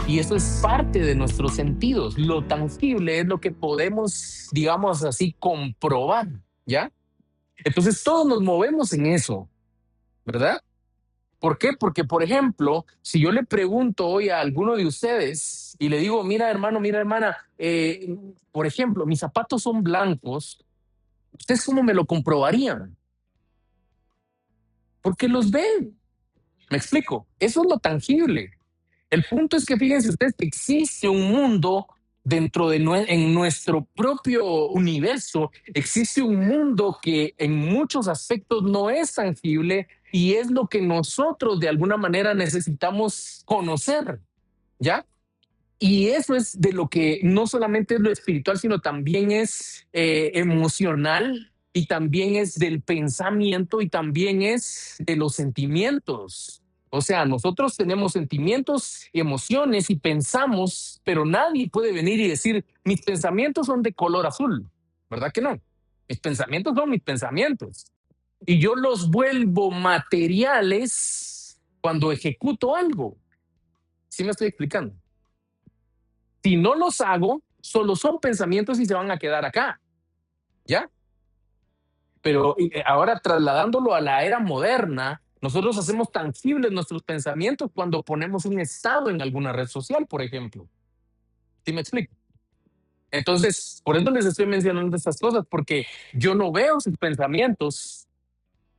Y eso es parte de nuestros sentidos. Lo tangible es lo que podemos, digamos así, comprobar, ¿ya? Entonces todos nos movemos en eso, ¿verdad? ¿Por qué? Porque, por ejemplo, si yo le pregunto hoy a alguno de ustedes y le digo, mira hermano, mira hermana, por ejemplo, mis zapatos son blancos, ¿ustedes cómo me lo comprobarían? Porque los ven. ¿Me explico? Eso es lo tangible. El punto es que fíjense ustedes que existe un mundo dentro de en nuestro propio universo, existe un mundo que en muchos aspectos no es tangible y es lo que nosotros de alguna manera necesitamos conocer, ¿ya? Y eso es de lo que no solamente es lo espiritual, sino también es emocional y también es del pensamiento y también es de los sentimientos. O sea, nosotros tenemos sentimientos y emociones y pensamos, pero nadie puede venir y decir, mis pensamientos son de color azul, ¿verdad que no? Mis pensamientos son mis pensamientos. Y yo los vuelvo materiales cuando ejecuto algo. ¿Sí me estoy explicando? Si no los hago, solo son pensamientos y se van a quedar acá, ¿ya? Pero ahora trasladándolo a la era moderna, nosotros hacemos tangibles nuestros pensamientos cuando ponemos un estado en alguna red social, por ejemplo. ¿Sí me explico? Entonces, por eso les estoy mencionando estas cosas, porque yo no veo sus pensamientos,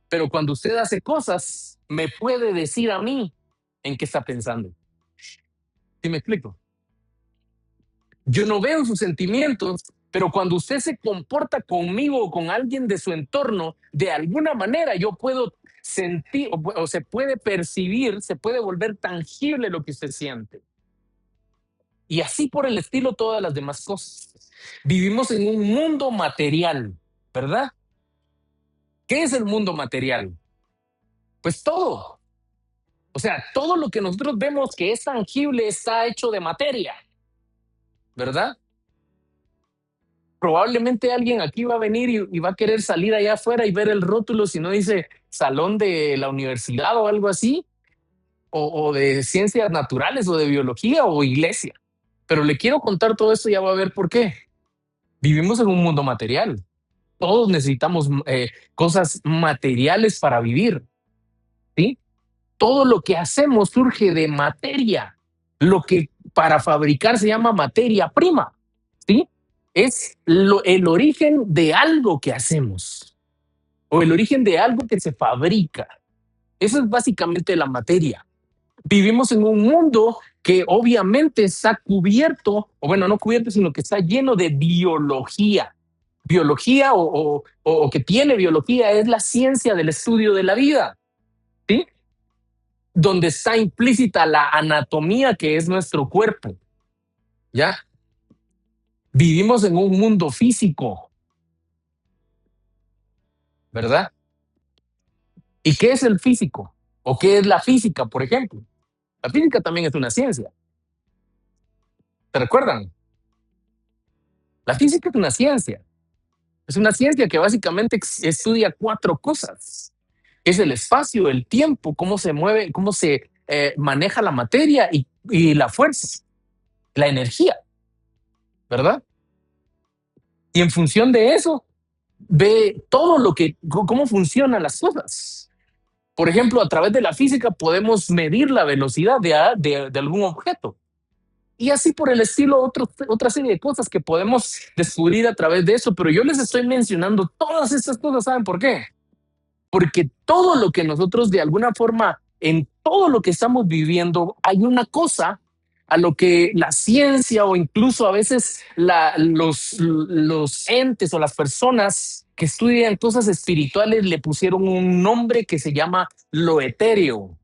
pero cuando usted hace cosas, me puede decir a mí en qué está pensando. ¿Sí me explico? Yo no veo sus sentimientos, pero cuando usted se comporta conmigo o con alguien de su entorno, de alguna manera yo puedo sentir o se puede percibir, se puede volver tangible lo que usted siente. Y así por el estilo todas las demás cosas. Vivimos en un mundo material, ¿verdad? ¿Qué es el mundo material? Pues todo. O sea, todo lo que nosotros vemos que es tangible está hecho de materia, ¿verdad? Probablemente alguien aquí va a venir y va a querer salir allá afuera y ver el rótulo, si no dice salón de la universidad o algo así, o de ciencias naturales o de biología o iglesia. Pero le quiero contar todo esto, ya va a ver por qué. Vivimos en un mundo material. Todos necesitamos cosas materiales para vivir, ¿sí? Todo lo que hacemos surge de materia. Lo que para fabricar se llama materia prima, ¿sí? Es el origen de algo que hacemos o el origen de algo que se fabrica. Eso es básicamente la materia. Vivimos en un mundo que obviamente está cubierto, o bueno, no cubierto, sino que está lleno de biología. Biología o que tiene biología es la ciencia del estudio de la vida, ¿sí? Donde está implícita la anatomía que es nuestro cuerpo, ¿ya? Vivimos en un mundo físico, ¿verdad? ¿Y qué es el físico? ¿O qué es la física, por ejemplo? La física también es una ciencia. ¿Se recuerdan? La física es una ciencia. Es una ciencia que básicamente estudia cuatro cosas. Es el espacio, el tiempo, cómo se mueve, cómo se maneja la materia y la fuerza, la energía, ¿verdad? Y en función de eso, ve todo lo que, cómo funcionan las cosas. Por ejemplo, a través de la física podemos medir la velocidad de algún objeto. Y así por el estilo, otra serie de cosas que podemos descubrir a través de eso. Pero yo les estoy mencionando todas estas cosas, ¿saben por qué? Porque todo lo que nosotros de alguna forma, en todo lo que estamos viviendo, hay una cosa a lo que la ciencia o incluso a veces los entes o las personas que estudian cosas espirituales le pusieron un nombre que se llama lo etéreo,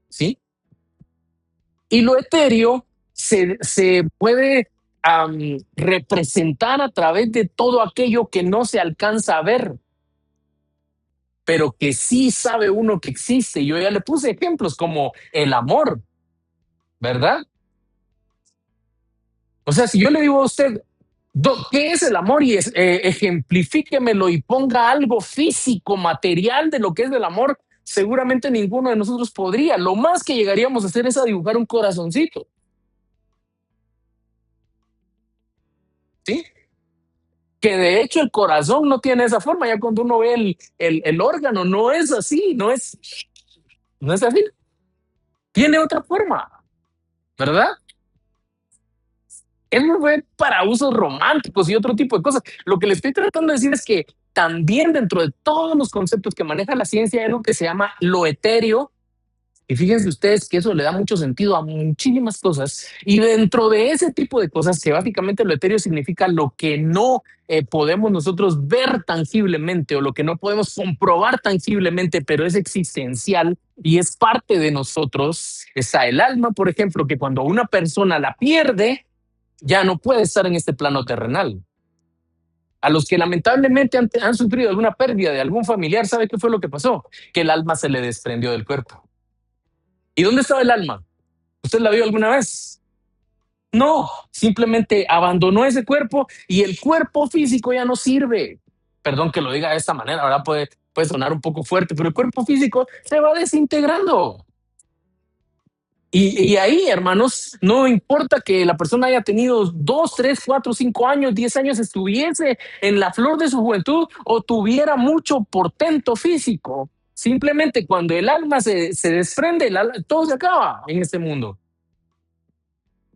¿sí? Y lo etéreo se puede representar a través de todo aquello que no se alcanza a ver, pero que sí sabe uno que existe. Yo ya le puse ejemplos como el amor, ¿verdad? O sea, si yo le digo a usted, ¿qué es el amor? Y ejemplifíquemelo y ponga algo físico, material de lo que es el amor. seguramente ninguno de nosotros podría. Lo más que llegaríamos a hacer es a dibujar un corazoncito, ¿sí? Que de hecho el corazón no tiene esa forma. Ya cuando uno ve el órgano, no es así, no es así. Tiene otra forma, ¿verdad? Eso fue para usos románticos y otro tipo de cosas. Lo que le estoy tratando de decir es que también dentro de todos los conceptos que maneja la ciencia hay algo que se llama lo etéreo. Y fíjense ustedes que eso le da mucho sentido a muchísimas cosas. Y dentro de ese tipo de cosas, que básicamente lo etéreo significa lo que no podemos nosotros ver tangiblemente o lo que no podemos comprobar tangiblemente, pero es existencial y es parte de nosotros, está el alma, por ejemplo, que cuando una persona la pierde, ya no puede estar en este plano terrenal. A los que lamentablemente han sufrido alguna pérdida de algún familiar, ¿sabe qué fue lo que pasó? Que el alma se le desprendió del cuerpo. ¿Y dónde estaba el alma? ¿Usted la vio alguna vez? No, simplemente abandonó ese cuerpo y el cuerpo físico ya no sirve. Perdón que lo diga de esta manera, ahora puede sonar un poco fuerte, pero el cuerpo físico se va desintegrando. Y ahí, hermanos, no importa que la persona haya tenido 2, 3, 4, 5 años, 10 años, estuviese en la flor de su juventud o tuviera mucho portento físico, simplemente cuando el alma se desprende, todo se acaba en este mundo.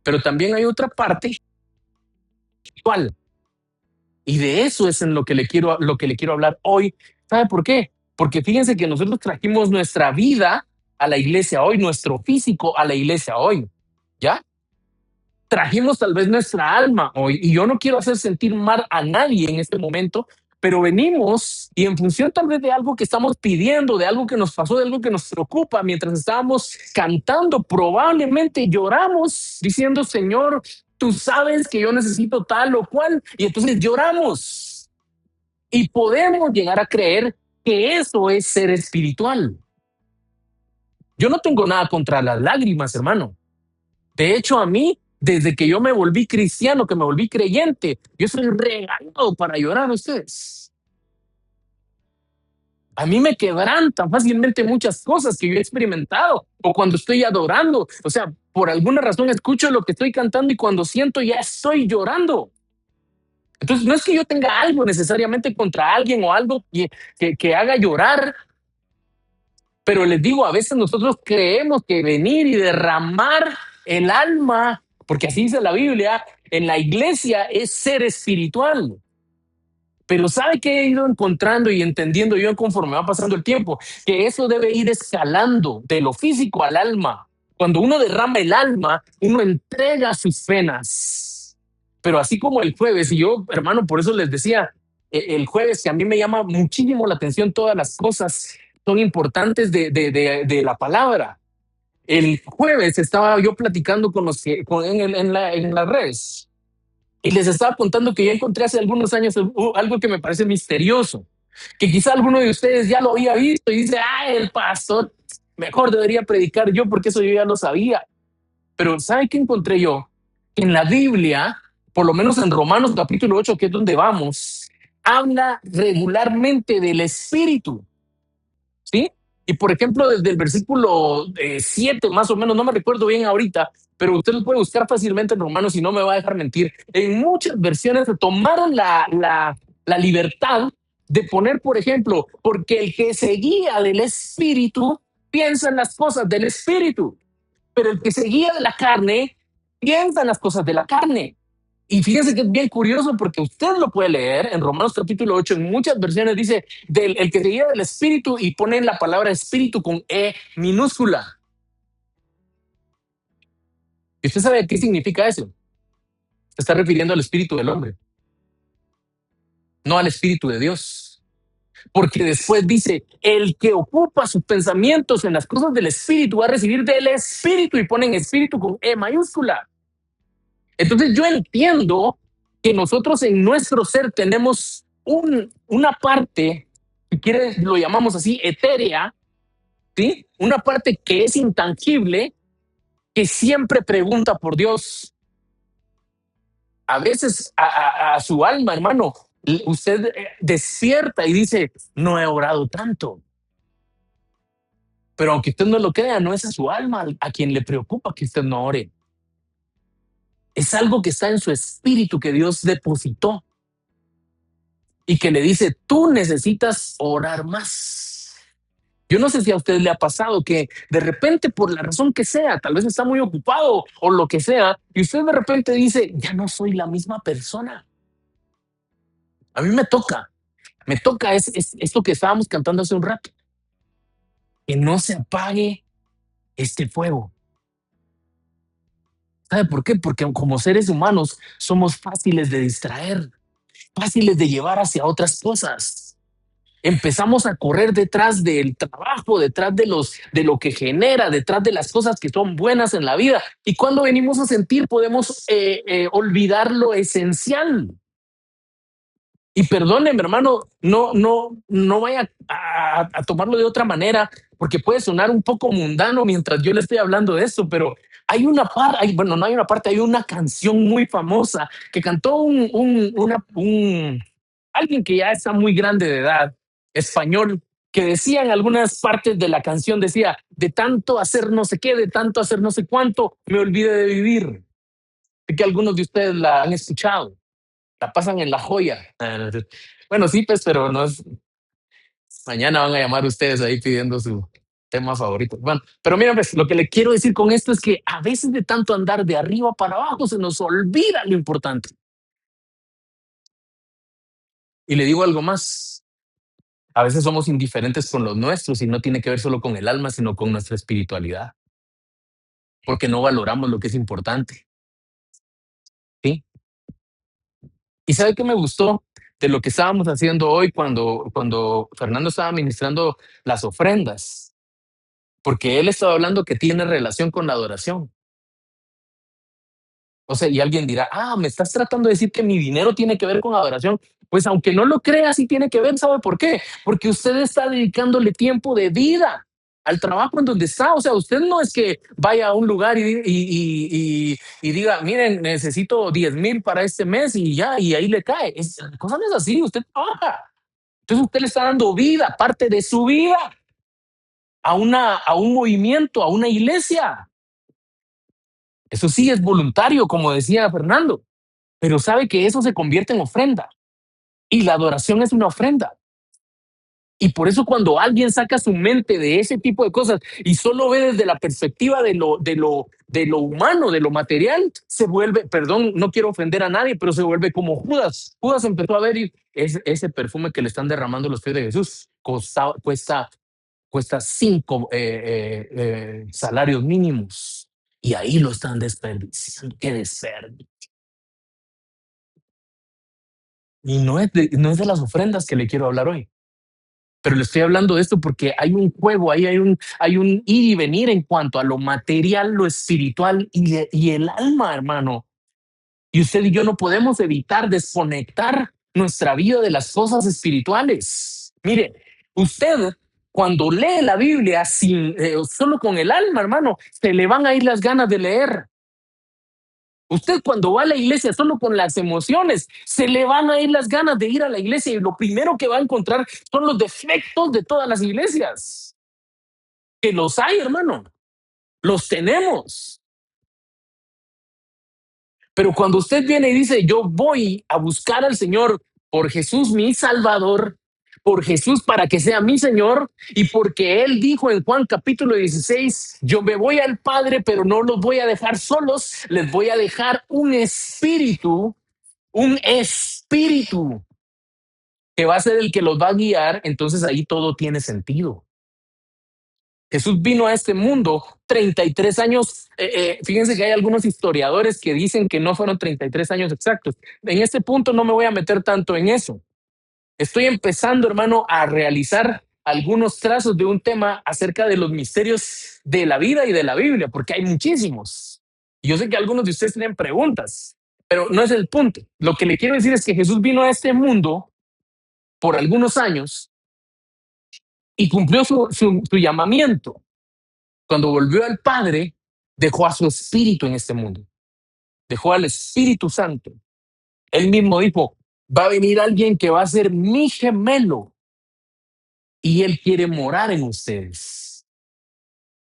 Pero también hay otra parte espiritual. Y de eso es en lo que le quiero hablar hoy. ¿Sabe por qué? Porque fíjense que nosotros trajimos nuestra vida a la iglesia hoy, nuestro físico a la iglesia hoy. ¿Ya? Trajimos tal vez nuestra alma hoy y yo no quiero hacer sentir mal a nadie en este momento, pero venimos y en función tal vez de algo que estamos pidiendo, de algo que nos pasó, de algo que nos preocupa, mientras estábamos cantando, probablemente lloramos diciendo, Señor, tú sabes que yo necesito tal o cual, y entonces lloramos y podemos llegar a creer que eso es ser espiritual. Yo no tengo nada contra las lágrimas, hermano. De hecho, a mí, desde que yo me volví cristiano, que me volví creyente, yo soy regalado para llorar a ustedes. A mí me quebrantan fácilmente muchas cosas que yo he experimentado o cuando estoy adorando. O sea, por alguna razón escucho lo que estoy cantando y cuando siento ya estoy llorando. Entonces, no es que yo tenga algo necesariamente contra alguien o algo que haga llorar, pero les digo, a veces nosotros creemos que venir y derramar el alma, porque así dice la Biblia, en la iglesia es ser espiritual. Pero ¿sabe qué he ido encontrando y entendiendo yo conforme va pasando el tiempo? Que eso debe ir escalando de lo físico al alma. Cuando uno derrama el alma, uno entrega sus penas. Pero así como el jueves, y yo, hermano, por eso les decía, el jueves que a mí me llama muchísimo la atención todas las cosas son importantes de la palabra. El jueves estaba yo platicando con los que en las redes y les estaba contando que yo encontré hace algunos años algo que me parece misterioso, que quizá alguno de ustedes ya lo había visto y dice, ah, el pastor, mejor debería predicar yo porque eso yo ya lo sabía. Pero ¿sabe qué encontré yo? En la Biblia, por lo menos en Romanos capítulo 8, que es donde vamos, habla regularmente del Espíritu. ¿Sí? Y por ejemplo, desde el versículo 7, más o menos, no me recuerdo bien ahorita, pero usted lo puede buscar fácilmente en Romanos y no me va a dejar mentir. En muchas versiones se tomaron la libertad de poner, por ejemplo, porque el que se guía del Espíritu piensa en las cosas del Espíritu, pero el que se guía de la carne piensa en las cosas de la carne. Y fíjense que es bien curioso porque usted lo puede leer en Romanos capítulo 8, en muchas versiones dice el que se guía del espíritu y ponen la palabra espíritu con E minúscula. ¿Y usted sabe qué significa eso? Se está refiriendo al espíritu del hombre, no al espíritu de Dios. Porque después dice, el que ocupa sus pensamientos en las cosas del espíritu va a recibir del espíritu y ponen espíritu con E mayúscula. Entonces yo entiendo que nosotros en nuestro ser tenemos una parte, si quieres lo llamamos así, etérea, ¿sí? Una parte que es intangible, que siempre pregunta por Dios. A veces a su alma, hermano, usted despierta y dice, no he orado tanto. Pero aunque usted no lo crea, no es a su alma a quien le preocupa que usted no ore. Es algo que está en su espíritu que Dios depositó y que le dice, tú necesitas orar más. Yo no sé si a usted le ha pasado que de repente, por la razón que sea, tal vez está muy ocupado o lo que sea, y usted de repente dice, ya no soy la misma persona. A mí me toca es esto que estábamos cantando hace un rato, que no se apague este fuego. ¿Sabe por qué? Porque como seres humanos somos fáciles de distraer, fáciles de llevar hacia otras cosas. Empezamos a correr detrás del trabajo, detrás de lo que genera, detrás de las cosas que son buenas en la vida. Y cuando venimos a sentir, podemos olvidar lo esencial. Y perdónenme, hermano, no vaya a tomarlo de otra manera, porque puede sonar un poco mundano mientras yo le estoy hablando de esto, pero hay una parte, bueno, no hay una parte, hay una canción muy famosa que cantó alguien que ya está muy grande de edad, español, que decía en algunas partes de la canción, decía, de tanto hacer no sé qué, de tanto hacer no sé cuánto, me olvidé de vivir. Sé que algunos de ustedes la han escuchado, la pasan en La Joya. Bueno, sí, pues, pero no es. Mañana van a llamar ustedes ahí pidiendo su tema favorito. Bueno, pero mira, pues, lo que le quiero decir con esto es que a veces de tanto andar de arriba para abajo se nos olvida lo importante. Y le digo algo más. A veces somos indiferentes con los nuestros y no tiene que ver solo con el alma, sino con nuestra espiritualidad, porque no valoramos lo que es importante. ¿Sí? ¿Y sabe qué me gustó de lo que estábamos haciendo hoy cuando Fernando estaba ministrando las ofrendas? Porque él estaba hablando que tiene relación con la adoración. O sea, y alguien dirá, me estás tratando de decir que mi dinero tiene que ver con adoración. Pues aunque no lo crea, sí tiene que ver. ¿Sabe por qué? Porque usted está dedicándole tiempo de vida al trabajo en donde está. O sea, usted no es que vaya a un lugar y diga, miren, necesito 10,000 para este mes y ya, y ahí le cae. La cosa no es así, usted trabaja. Entonces usted le está dando vida, parte de su vida, a un movimiento, a una iglesia. Eso sí es voluntario, como decía Fernando, pero sabe que eso se convierte en ofrenda y la adoración es una ofrenda. Y por eso cuando alguien saca su mente de ese tipo de cosas y solo ve desde la perspectiva de lo humano, de lo material, se vuelve, perdón, no quiero ofender a nadie, pero se vuelve como Judas. Judas empezó a ver y ese perfume que le están derramando los pies de Jesús cuesta 5 salarios mínimos. Y ahí lo están desperdiciando. Qué desperdicio. Y no es de las ofrendas que le quiero hablar hoy. Pero le estoy hablando de esto porque hay un juego, ahí hay un ir y venir en cuanto a lo material, lo espiritual y el alma, hermano. Y usted y yo no podemos evitar desconectar nuestra vida de las cosas espirituales. Mire, usted cuando lee la Biblia solo con el alma, hermano, se le van a ir las ganas de leer. Usted cuando va a la iglesia solo con las emociones, se le van a ir las ganas de ir a la iglesia y lo primero que va a encontrar son los defectos de todas las iglesias. Que los hay, hermano, los tenemos. Pero cuando usted viene y dice, yo voy a buscar al Señor por Jesús, mi Salvador, por Jesús para que sea mi Señor y porque Él dijo en Juan capítulo 16, yo me voy al Padre, pero no los voy a dejar solos, les voy a dejar un espíritu que va a ser el que los va a guiar, entonces ahí todo tiene sentido. Jesús vino a este mundo 33 años. Fíjense que hay algunos historiadores que dicen que no fueron 33 años exactos. En este punto no me voy a meter tanto en eso. Estoy empezando, hermano, a realizar algunos trazos de un tema acerca de los misterios de la vida y de la Biblia, porque hay muchísimos. Yo sé que algunos de ustedes tienen preguntas, pero no es el punto. Lo que le quiero decir es que Jesús vino a este mundo por algunos años y cumplió su llamamiento. Cuando volvió al Padre, dejó a su espíritu en este mundo, dejó al Espíritu Santo. Él mismo dijo, va a venir alguien que va a ser mi gemelo y él quiere morar en ustedes.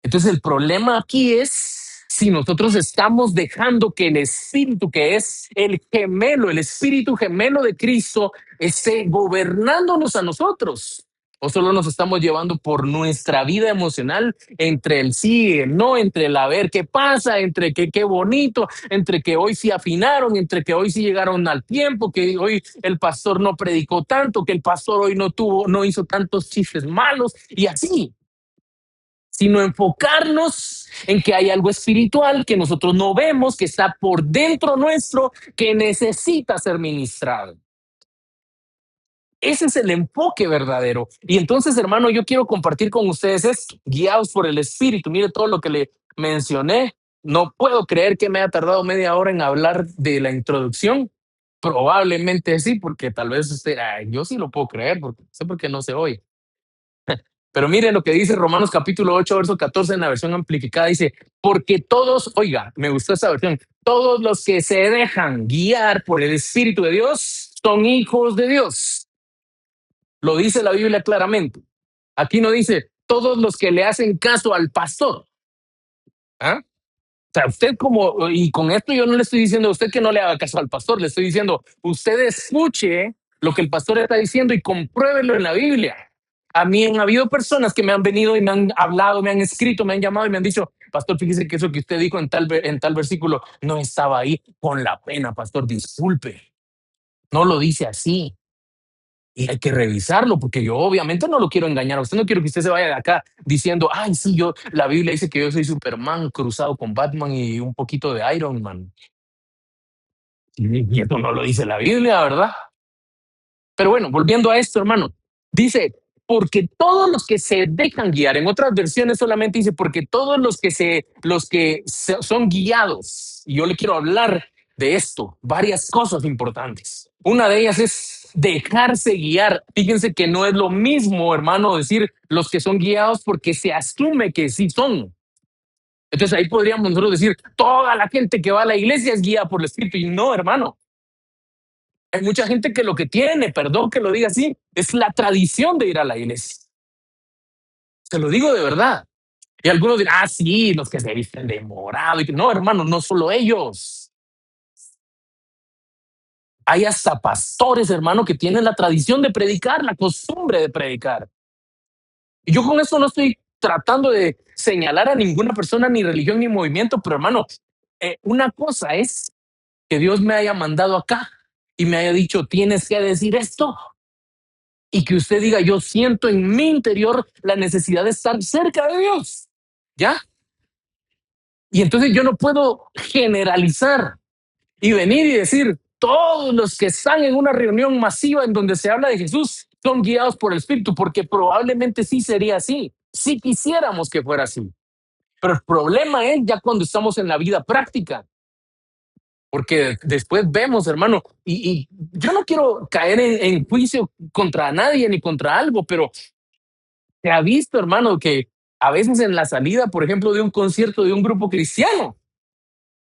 Entonces el problema aquí es si nosotros estamos dejando que el espíritu que es el gemelo, el espíritu gemelo de Cristo, esté gobernándonos a nosotros. O solo nos estamos llevando por nuestra vida emocional entre el sí y el no, entre el a ver qué pasa, entre que qué bonito, entre que hoy sí afinaron, entre que hoy sí llegaron al tiempo, que hoy el pastor no predicó tanto, que el pastor hoy no hizo tantos chistes malos y así, sino enfocarnos en que hay algo espiritual que nosotros no vemos, que está por dentro nuestro, que necesita ser ministrado. Ese es el enfoque verdadero. Y entonces, hermano, yo quiero compartir con ustedes esto, guiados por el Espíritu. Mire todo lo que le mencioné. No puedo creer que me haya tardado media hora en hablar de la introducción. Probablemente sí, porque tal vez usted, yo sí lo puedo creer, porque sé por qué no se oye. Pero miren lo que dice Romanos capítulo 8 verso 14 en la versión amplificada. Dice, porque todos, oiga, me gustó esta versión, todos los que se dejan guiar por el Espíritu de Dios son hijos de Dios. Lo dice la Biblia claramente. Aquí no dice todos los que le hacen caso al pastor. ¿Ah? O sea, usted como, y con esto yo no le estoy diciendo a usted que no le haga caso al pastor, le estoy diciendo, usted escuche lo que el pastor está diciendo y compruébelo en la Biblia. A mí han habido personas que me han venido y me han hablado, me han escrito, me han llamado y me han dicho, pastor, fíjese que eso que usted dijo en tal versículo no estaba ahí. Con la pena, pastor, disculpe. No lo dice así. Y hay que revisarlo, porque yo obviamente no lo quiero engañar a usted, no quiero que usted se vaya de acá diciendo, ay, sí, la Biblia dice que yo soy Superman cruzado con Batman y un poquito de Iron Man. Y eso no lo dice la Biblia, ¿verdad? Pero bueno, volviendo a esto, hermano, dice, porque todos los que se dejan guiar, en otras versiones solamente dice, porque todos son guiados, y yo le quiero hablar de esto, varias cosas importantes. Una de ellas es dejarse guiar. Fíjense que no es lo mismo, hermano, decir los que son guiados porque se asume que sí son. Entonces ahí podríamos nosotros decir, toda la gente que va a la iglesia es guiada por el Espíritu, y no, hermano. Hay mucha gente que lo que tiene, perdón que lo diga así, es la tradición de ir a la iglesia. Se lo digo de verdad. Y algunos dirán, sí, los que se visten de morado. No, hermano, no solo ellos. Hay hasta pastores, hermano, que tienen la tradición de predicar, la costumbre de predicar. Y yo con eso no estoy tratando de señalar a ninguna persona, ni religión, ni movimiento, pero hermano, una cosa es que Dios me haya mandado acá y me haya dicho, tienes que decir esto. Y que usted diga, yo siento en mi interior la necesidad de estar cerca de Dios. ¿Ya? Y entonces yo no puedo generalizar y venir y decir, todos los que están en una reunión masiva en donde se habla de Jesús son guiados por el Espíritu, porque probablemente sí sería así, si quisiéramos que fuera así. Pero el problema es ya cuando estamos en la vida práctica, porque después vemos, hermano, y yo no quiero caer en juicio contra nadie ni contra algo, pero se ha visto, hermano, que a veces en la salida, por ejemplo, de un concierto de un grupo cristiano,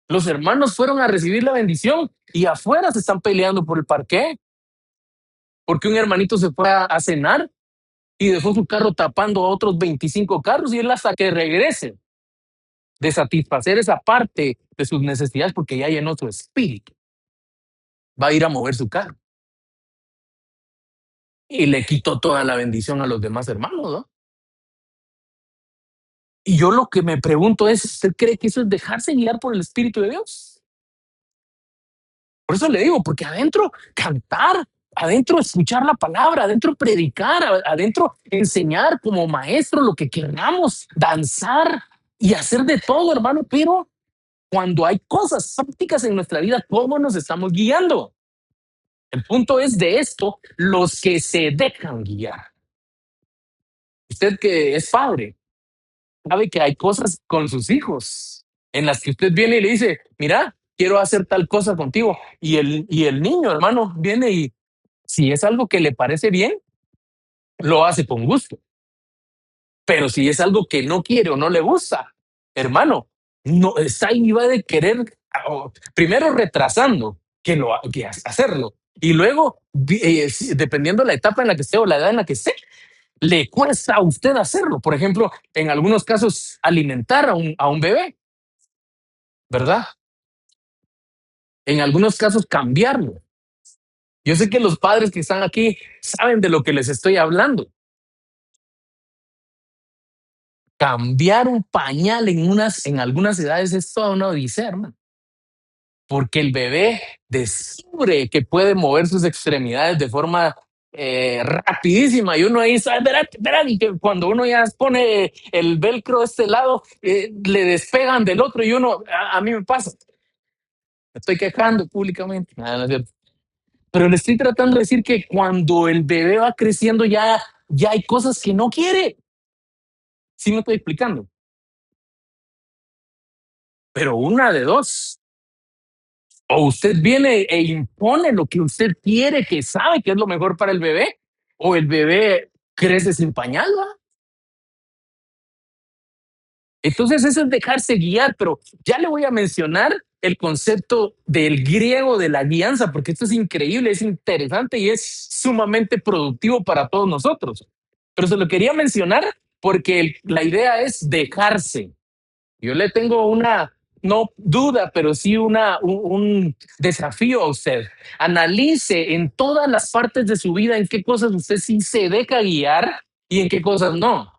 los hermanos fueron a recibir la bendición y afuera se están peleando por el parqué, porque un hermanito se fue a cenar y dejó su carro tapando a otros 25 carros y él hasta que regrese de satisfacer esa parte de sus necesidades porque ya llenó su espíritu, va a ir a mover su carro y le quitó toda la bendición a los demás hermanos, ¿no? Y yo lo que me pregunto es, ¿usted cree que eso es dejarse guiar por el Espíritu de Dios? Por eso le digo, porque adentro cantar, adentro escuchar la palabra, adentro predicar, adentro enseñar como maestro lo que queramos, danzar y hacer de todo, hermano, pero cuando hay cosas prácticas en nuestra vida, ¿cómo nos estamos guiando? El punto es de esto, los que se dejan guiar. Usted que es padre, sabe que hay cosas con sus hijos en las que usted viene y le dice, mira, quiero hacer tal cosa contigo. Y el niño, hermano, viene y si es algo que le parece bien, lo hace con gusto. Pero si es algo que no quiere o no le gusta, hermano, no está ahí va de querer, primero retrasando que hacerlo. Y luego, dependiendo de la etapa en la que esté o la edad en la que esté, le cuesta a usted hacerlo. Por ejemplo, en algunos casos, alimentar a un bebé, ¿verdad? En algunos casos, cambiarlo. Yo sé que los padres que están aquí saben de lo que les estoy hablando. Cambiar un pañal en algunas edades es toda una odisea, hermano, porque el bebé descubre que puede mover sus extremidades de forma rapidísima y uno ahí sabe, espérate, espérate, y que cuando uno ya pone el velcro de este lado, le despegan del otro y uno, a mí me pasa, me estoy quejando públicamente. No es cierto. Pero le estoy tratando de decir que cuando el bebé va creciendo ya hay cosas que no quiere. ¿Sí me estoy explicando? Pero una de dos. O usted viene e impone lo que usted quiere, que sabe que es lo mejor para el bebé, o el bebé crece sin pañal, ¿va? Entonces eso es dejarse guiar, pero ya le voy a mencionar el concepto del griego de la guianza, porque esto es increíble, es interesante y es sumamente productivo para todos nosotros. Pero se lo quería mencionar porque la idea es dejarse. Yo le tengo una, no duda, pero sí un desafío a usted. Analice en todas las partes de su vida en qué cosas usted sí se deja guiar y en qué cosas no.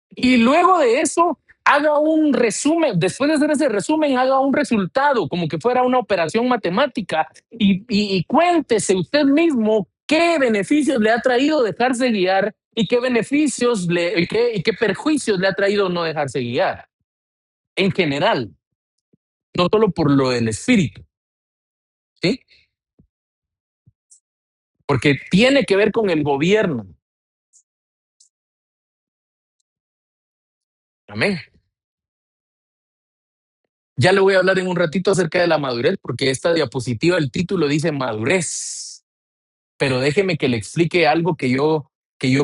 Y luego de eso, haga un resumen. Después de hacer ese resumen, haga un resultado, como que fuera una operación matemática y cuéntese usted mismo qué beneficios le ha traído dejarse guiar y qué beneficios y qué perjuicios le ha traído no dejarse guiar en general, no solo por lo del espíritu, ¿sí? Porque tiene que ver con el gobierno. Amén. Ya le voy a hablar en un ratito acerca de la madurez, porque esta diapositiva, el título dice madurez. Pero déjeme que le explique algo que yo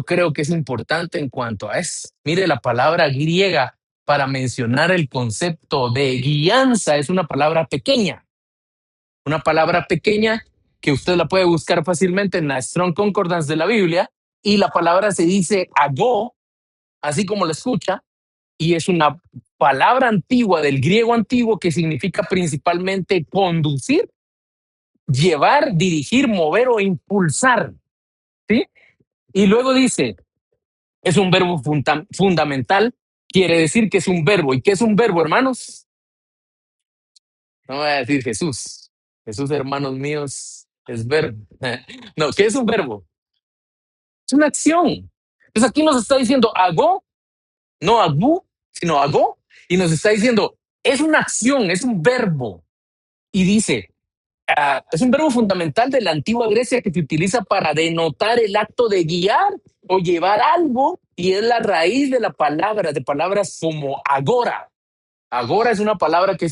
creo que es importante en cuanto a eso. Mire, la palabra griega para mencionar el concepto de guianza es una palabra pequeña que usted la puede buscar fácilmente en la Strong Concordance de la Biblia, y la palabra se dice agó, así como lo escucha, y es una palabra antigua del griego antiguo que significa principalmente conducir, llevar, dirigir, mover o impulsar, ¿sí? Y luego dice, es un verbo fundamental, quiere decir que es un verbo. ¿Y qué es un verbo, hermanos? No voy a decir Jesús. Jesús, hermanos míos, es verbo. No, ¿qué es un verbo? Es una acción. Entonces aquí nos está diciendo hago, no hago, sino hago, y nos está diciendo es una acción, es un verbo. Y dice, es un verbo fundamental de la antigua Grecia que se utiliza para denotar el acto de guiar o llevar algo, y es la raíz de la palabra, de palabras como agora. Agora es una palabra que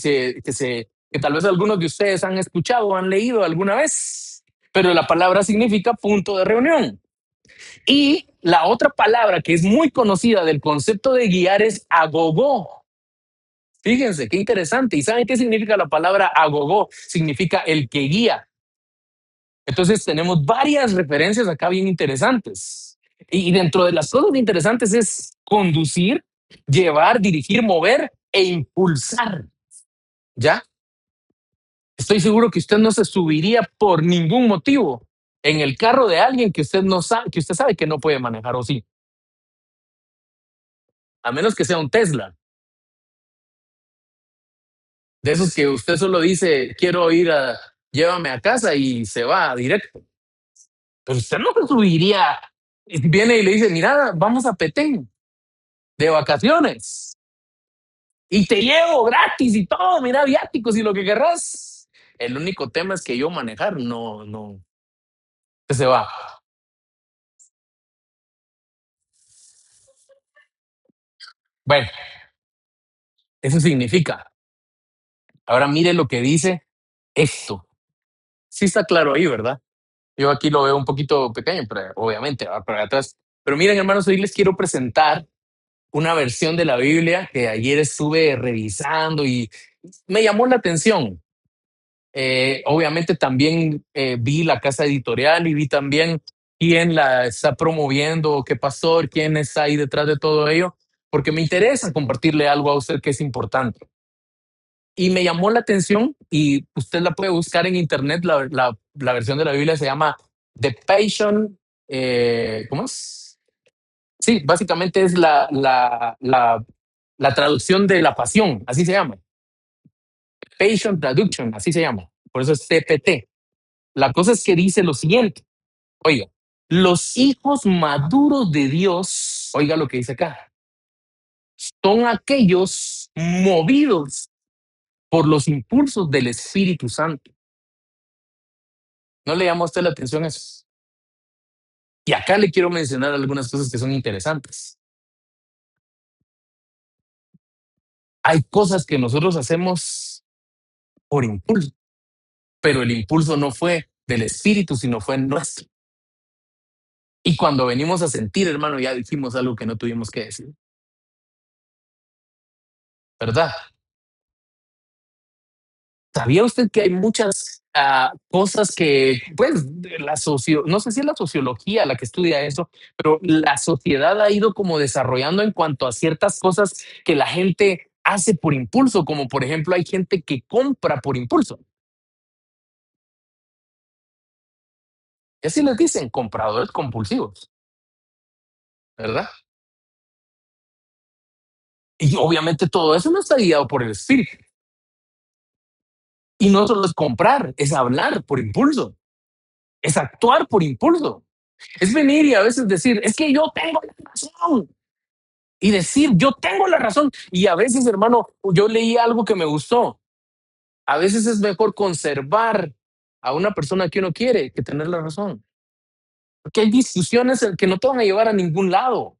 tal vez algunos de ustedes han escuchado o han leído alguna vez, pero la palabra significa punto de reunión. Y la otra palabra que es muy conocida del concepto de guiar es agogó. Fíjense, qué interesante. ¿Y saben qué significa la palabra agogó? Significa el que guía. Entonces tenemos varias referencias acá bien interesantes. Y dentro de las cosas interesantes es conducir, llevar, dirigir, mover e impulsar. ¿Ya? Estoy seguro que usted no se subiría por ningún motivo en el carro de alguien que usted no sabe, que usted sabe que no puede manejar, o sí, a menos que sea un Tesla, de esos que usted solo dice, quiero ir a, llévame a casa y se va directo. Pero usted no se subiría, y viene y le dice, mira, vamos a Petén de vacaciones y te llevo gratis y todo, mira, viáticos y lo que querrás. El único tema es que yo manejar, no, se va. Bueno, eso significa. Ahora mire lo que dice esto. Sí está claro ahí, ¿verdad? Yo aquí lo veo un poquito pequeño, pero obviamente va para atrás. Pero miren, hermanos, hoy les quiero presentar una versión de la Biblia que ayer estuve revisando y me llamó la atención. Obviamente también vi la casa editorial y vi también quién la está promoviendo, qué pastor, quién está ahí detrás de todo ello, porque me interesa compartirle algo a usted que es importante. Y me llamó la atención y usted la puede buscar en internet, la versión de la Biblia se llama The Passion, ¿cómo es? Sí, básicamente es la traducción de la pasión, así se llama. Passion Traduction, así se llama. Por eso es TPT. La cosa es que dice lo siguiente, oiga, los hijos maduros de Dios, oiga lo que dice acá, son aquellos movidos por los impulsos del Espíritu Santo. ¿No le llama a usted la atención eso? Y acá le quiero mencionar algunas cosas que son interesantes. Hay cosas que nosotros hacemos por impulso, pero el impulso no fue del Espíritu, sino fue nuestro. Y cuando venimos a sentir, hermano, ya dijimos algo que no tuvimos que decir, ¿verdad? ¿Sabía usted que hay muchas cosas que, pues, no sé si es la sociología la que estudia eso, pero la sociedad ha ido como desarrollando en cuanto a ciertas cosas que la gente hace por impulso, como por ejemplo hay gente que compra por impulso. Y así les dicen, compradores compulsivos, ¿verdad? Y obviamente todo eso no está guiado por el espíritu. Y no solo es comprar, es hablar por impulso, es actuar por impulso. Es venir y a veces decir, es que yo tengo la razón. Y decir, yo tengo la razón. Y a veces, hermano, yo leí algo que me gustó. A veces es mejor conservar a una persona que uno quiere que tener la razón. Porque hay discusiones que no te van a llevar a ningún lado.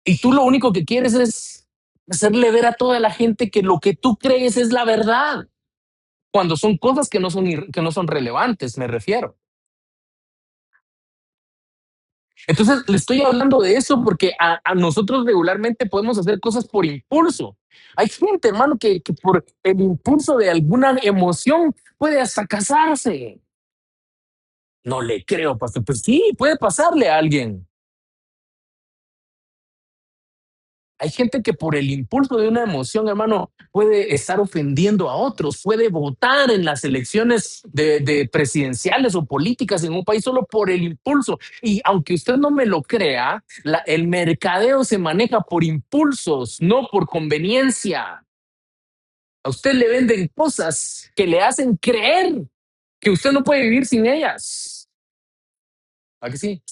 Y tú lo único que quieres es hacerle ver a toda la gente que lo que tú crees es la verdad. Cuando son cosas que no son relevantes, me refiero. Entonces, le estoy hablando de eso porque a nosotros regularmente podemos hacer cosas por impulso. Hay gente, hermano, que por el impulso de alguna emoción puede hasta casarse. No le creo, pastor. Pues sí, puede pasarle a alguien. Hay gente que por el impulso de una emoción, hermano, puede estar ofendiendo a otros, puede votar en las elecciones de presidenciales o políticas en un país solo por el impulso. Y aunque usted no me lo crea, el mercadeo se maneja por impulsos, no por conveniencia. A usted le venden cosas que le hacen creer que usted no puede vivir sin ellas. ¿A que sí?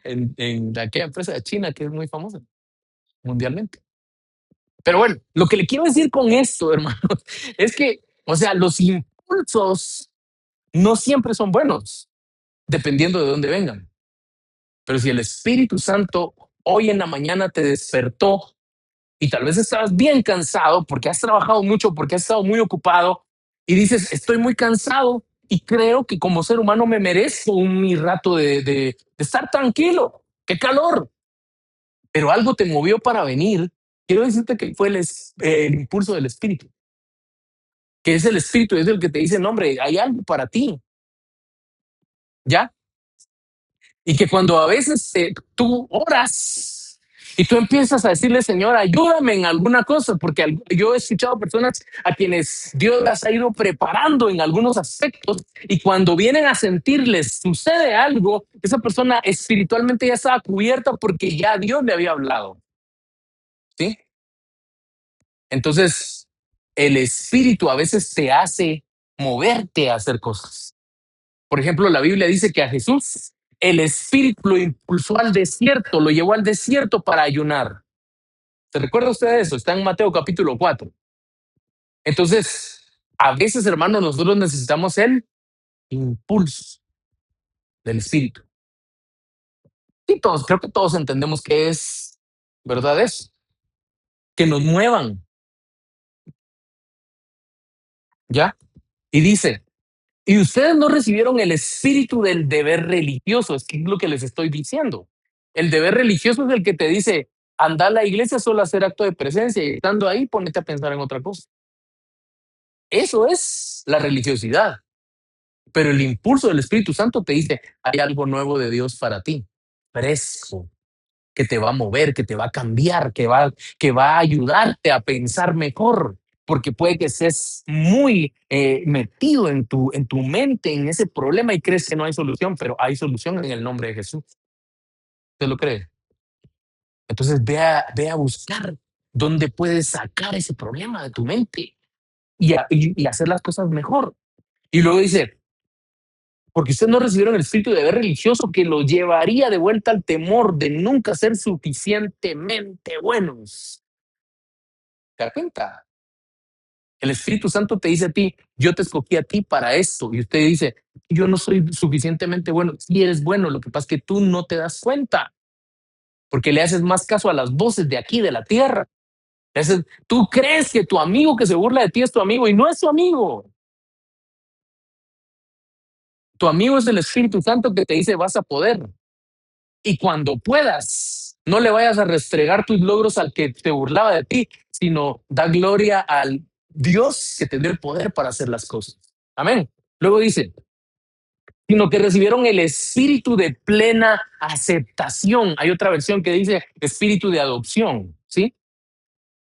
En aquella empresa de China que es muy famosa mundialmente. Pero bueno, lo que le quiero decir con esto, hermano, es que, o sea, los impulsos no siempre son buenos, dependiendo de dónde vengan. Pero si el Espíritu Santo hoy en la mañana te despertó y tal vez estabas bien cansado porque has trabajado mucho, porque has estado muy ocupado y dices, estoy muy cansado y creo que como ser humano me merezco mi rato de estar tranquilo. ¡Qué calor! Pero algo te movió para venir. Quiero decirte que fue el impulso del Espíritu, que es el espíritu, es el que te dice, no, hombre, hay algo para ti, ¿ya? Y que cuando a veces tú oras y tú empiezas a decirle, Señor, ayúdame en alguna cosa, porque yo he escuchado personas a quienes Dios las ha ido preparando en algunos aspectos y cuando vienen a sentirles sucede algo, esa persona espiritualmente ya estaba cubierta porque ya Dios le había hablado, ¿sí? Entonces, el espíritu a veces te hace moverte a hacer cosas. Por ejemplo, la Biblia dice que a Jesús el Espíritu lo impulsó al desierto, lo llevó al desierto para ayunar. ¿Se recuerda usted de eso? Está en Mateo capítulo 4. Entonces, a veces, hermanos, nosotros necesitamos el impulso del Espíritu. Y todos, creo que todos entendemos que es verdad eso, que nos muevan, ¿ya? Y dice, y ustedes no recibieron el espíritu del deber religioso, es que es lo que les estoy diciendo. El deber religioso es el que te dice, anda a la iglesia solo a hacer acto de presencia y estando ahí ponete a pensar en otra cosa. Eso es la religiosidad. pero el impulso del Espíritu Santo te dice, hay algo nuevo de Dios para ti, fresco, que te va a mover, que te va a cambiar, que va a ayudarte a pensar mejor, porque puede que estés muy metido en tu mente, en ese problema y crees que no hay solución, pero hay solución en el nombre de Jesús. ¿Usted lo cree? Entonces ve a buscar dónde puedes sacar ese problema de tu mente y hacer las cosas mejor. Y luego dice, porque ustedes no recibieron el espíritu de deber religioso que lo llevaría de vuelta al temor de nunca ser suficientemente buenos. ¿Te das cuenta? El Espíritu Santo te dice a ti, yo te escogí a ti para esto. Y usted dice, yo no soy suficientemente bueno. Sí eres bueno, lo que pasa es que tú no te das cuenta, porque le haces más caso a las voces de aquí, de la tierra. Tú crees que tu amigo que se burla de ti es tu amigo y no es tu amigo. Tu amigo es el Espíritu Santo que te dice vas a poder. Y cuando puedas, no le vayas a restregar tus logros al que te burlaba de ti, sino da gloria al Dios que te dio el poder para hacer las cosas. Amén. Luego dice, sino que recibieron el espíritu de plena aceptación. Hay otra versión que dice espíritu de adopción, ¿sí?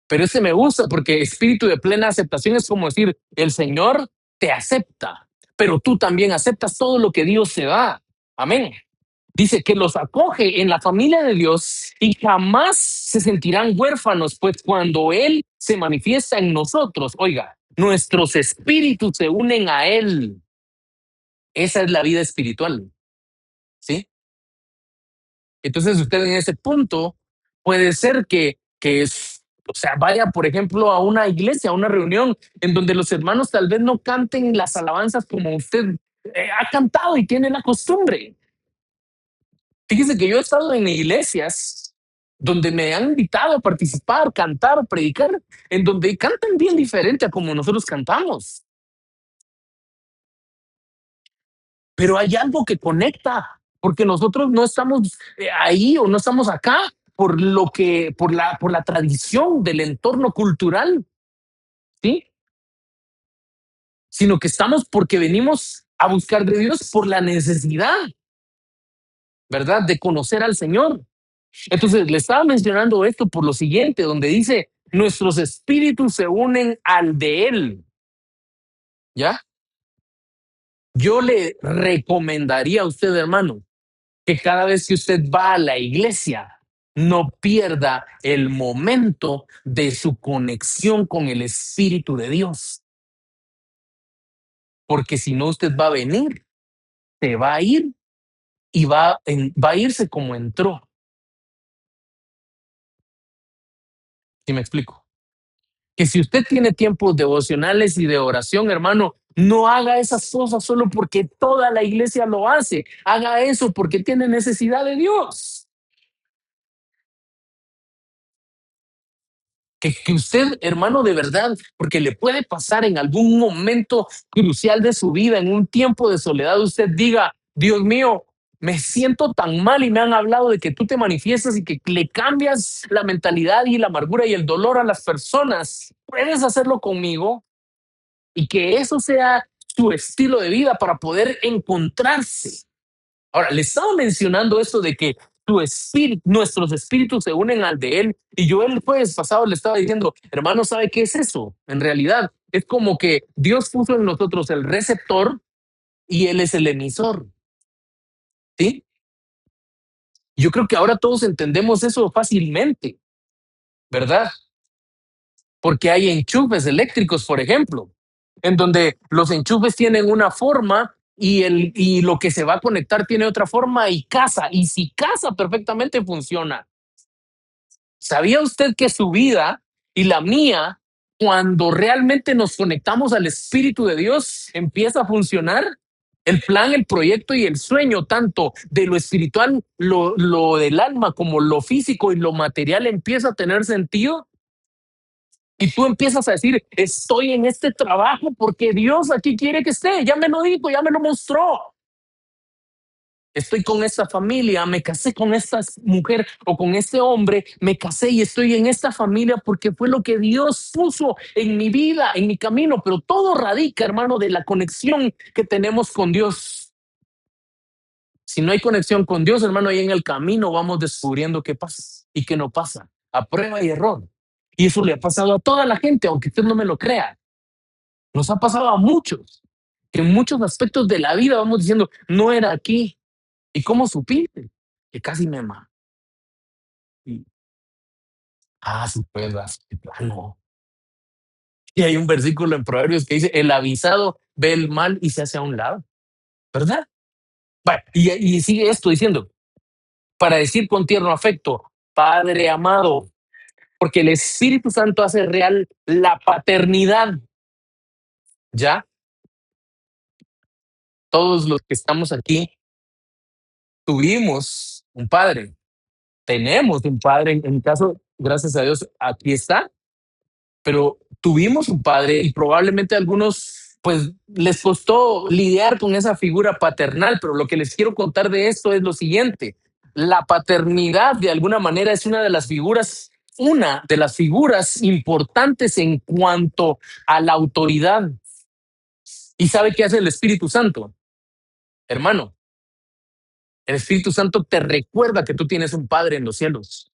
Pero ese me gusta porque espíritu de plena aceptación es como decir, el Señor te acepta, pero tú también aceptas todo lo que Dios te da. Amén. Dice que los acoge en la familia de Dios y jamás se sentirán huérfanos, pues cuando Él se manifiesta en nosotros, oiga, nuestros espíritus se unen a Él. Esa es la vida espiritual, ¿sí? Entonces usted en ese punto puede ser que es, o sea, vaya, por ejemplo, a una iglesia, a una reunión en donde los hermanos tal vez no canten las alabanzas como usted ha cantado y tiene la costumbre. Fíjese que yo he estado en iglesias donde me han invitado a participar, cantar, predicar, en donde cantan bien diferente a como nosotros cantamos. Pero hay algo que conecta, porque nosotros no estamos ahí o no estamos acá por lo que, por la tradición del entorno cultural, ¿sí? Sino que estamos porque venimos a buscar de Dios por la necesidad, ¿verdad? De conocer al Señor. Entonces, le estaba mencionando esto por lo siguiente, donde dice, nuestros espíritus se unen al de Él, ¿ya? Yo le recomendaría a usted, hermano, que cada vez que usted va a la iglesia, no pierda el momento de su conexión con el Espíritu de Dios, porque si no, usted va a venir, se va a ir y va a irse como entró. ¿Sí me explico? Que si usted tiene tiempos devocionales y de oración, hermano, no haga esas cosas solo porque toda la iglesia lo hace. Haga eso porque tiene necesidad de Dios. Que usted, hermano, de verdad, porque le puede pasar en algún momento crucial de su vida, en un tiempo de soledad, usted diga, Dios mío, me siento tan mal y me han hablado de que tú te manifiestas y que le cambias la mentalidad y la amargura y el dolor a las personas. ¿Puedes hacerlo conmigo? Y que eso sea su estilo de vida para poder encontrarse. Ahora, le estaba mencionando esto de que tu espíritu, nuestros espíritus se unen al de él. Y yo el jueves pasado le estaba diciendo, hermano, ¿sabe qué es eso? En realidad, es como que Dios puso en nosotros el receptor y él es el emisor. ¿Sí? Yo creo que ahora todos entendemos eso fácilmente, ¿verdad? Porque hay enchufes eléctricos, por ejemplo, en donde los enchufes tienen una forma y lo que se va a conectar tiene otra forma y casa. Y si casa perfectamente funciona. ¿Sabía usted que su vida y la mía, cuando realmente nos conectamos al Espíritu de Dios, empieza a funcionar? El plan, el proyecto y el sueño, tanto de lo espiritual, lo del alma, como lo físico y lo material, empieza a tener sentido. Y tú empiezas a decir, estoy en este trabajo porque Dios aquí quiere que esté. Ya me lo dijo, ya me lo mostró. Estoy con esta familia, me casé con esta mujer o con este hombre, me casé y estoy en esta familia porque fue lo que Dios puso en mi vida, en mi camino, pero todo radica, hermano, de la conexión que tenemos con Dios. Si no hay conexión con Dios, hermano, ahí en el camino vamos descubriendo qué pasa y qué no pasa, a prueba y error. Y eso le ha pasado a toda la gente, aunque usted no me lo crea. Nos ha pasado a muchos, que en muchos aspectos de la vida vamos diciendo, no era aquí. ¿Y cómo supiste? Que casi me mató. Sí, pues, de plano. Y hay un versículo en Proverbios que dice, el avisado ve el mal y se hace a un lado, ¿verdad? Bueno, y sigue esto diciendo, para decir con tierno afecto, Padre amado, porque el Espíritu Santo hace real la paternidad. Ya todos los que estamos aquí tuvimos un padre, tenemos un padre, en mi caso, gracias a Dios, aquí está, pero tuvimos un padre y probablemente a algunos pues les costó lidiar con esa figura paternal, pero lo que les quiero contar de esto es lo siguiente. La paternidad de alguna manera es una de las figuras importantes en cuanto a la autoridad. ¿Y sabe qué hace el Espíritu Santo? Hermano, el Espíritu Santo te recuerda que tú tienes un padre en los cielos.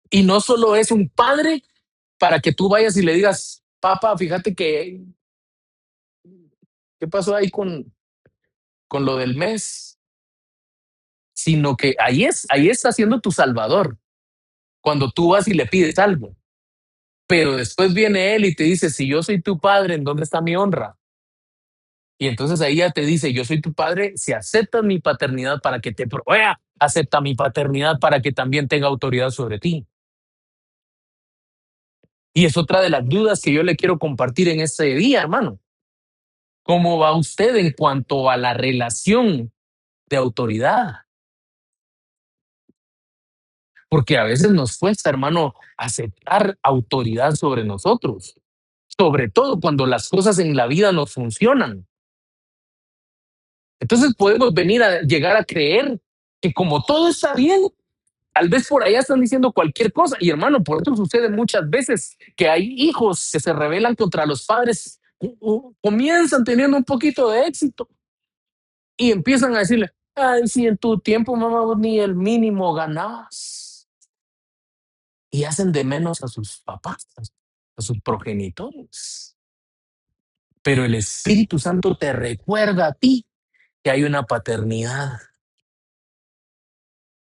Y no solo es un padre para que tú vayas y le digas, papá, fíjate que, ¿qué pasó ahí con lo del mes? Sino que ahí está siendo tu salvador cuando tú vas y le pides algo. Pero después viene él y te dice, si yo soy tu padre, ¿en dónde está mi honra? Y entonces ahí ya te dice, yo soy tu padre, si aceptas mi paternidad para que te provea, acepta mi paternidad para que también tenga autoridad sobre ti. Y es otra de las dudas que yo le quiero compartir en este día, hermano. ¿Cómo va usted en cuanto a la relación de autoridad? Porque a veces nos cuesta, hermano, aceptar autoridad sobre nosotros, sobre todo cuando las cosas en la vida no funcionan. Entonces podemos venir a llegar a creer que como todo está bien, tal vez por allá están diciendo cualquier cosa. Y hermano, por eso sucede muchas veces que hay hijos que se rebelan contra los padres, comienzan teniendo un poquito de éxito y empiezan a decirle, ay, si en tu tiempo, mamá, vos ni el mínimo ganabas. Y hacen de menos a sus papás, a sus progenitores. Pero el Espíritu Santo te recuerda a ti que hay una paternidad.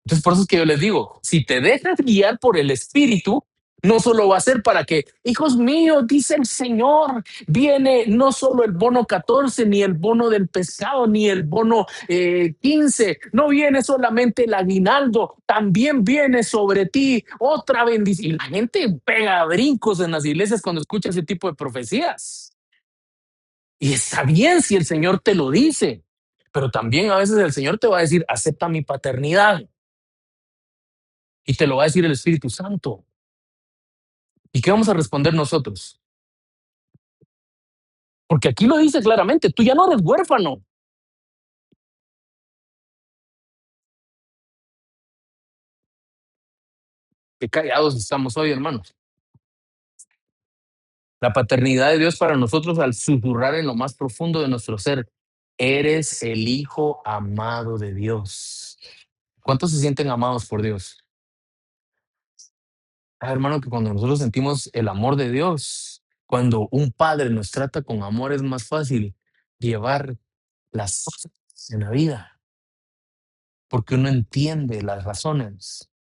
Entonces, por eso es que yo les digo, si te dejas guiar por el Espíritu, no solo va a ser para que, hijos míos, dice el Señor, viene no solo el bono 14, ni el bono del pescado, ni el bono 15, no viene solamente el aguinaldo, también viene sobre ti otra bendición. Y la gente pega brincos en las iglesias cuando escucha ese tipo de profecías. Y está bien si el Señor te lo dice, pero también a veces el Señor te va a decir, acepta mi paternidad. Y te lo va a decir el Espíritu Santo. ¿Y qué vamos a responder nosotros? Porque aquí lo dice claramente, tú ya no eres huérfano. Qué callados estamos hoy, hermanos. La paternidad de Dios para nosotros al susurrar en lo más profundo de nuestro ser, eres el hijo amado de Dios. ¿Cuántos se sienten amados por Dios? Hermano, que cuando nosotros sentimos el amor de Dios, cuando un padre nos trata con amor, es más fácil llevar las cosas en la vida, porque uno entiende las razones.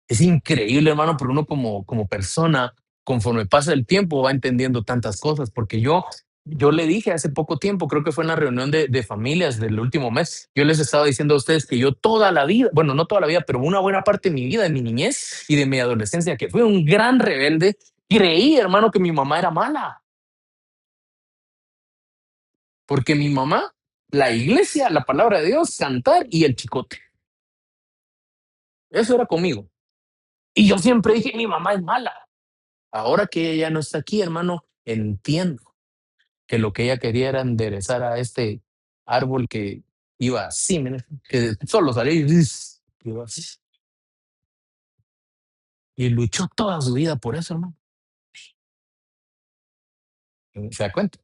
Es increíble, hermano, pero uno como persona, conforme pasa el tiempo, va entendiendo tantas cosas, porque yo le dije hace poco tiempo, creo que fue en la reunión de familias del último mes, yo les estaba diciendo a ustedes que yo toda la vida, bueno, no toda la vida, pero una buena parte de mi vida, de mi niñez y de mi adolescencia, que fui un gran rebelde, creí, hermano, que mi mamá era mala, porque mi mamá, la iglesia, la palabra de Dios, cantar y el chicote, eso era conmigo. Y yo siempre dije, mi mamá es mala. Ahora que ella ya no está aquí, hermano, entiendo que lo que ella quería era enderezar a este árbol que iba así, mira, que solo salió y iba así. Y luchó toda su vida por eso, hermano. ¿Se da cuenta?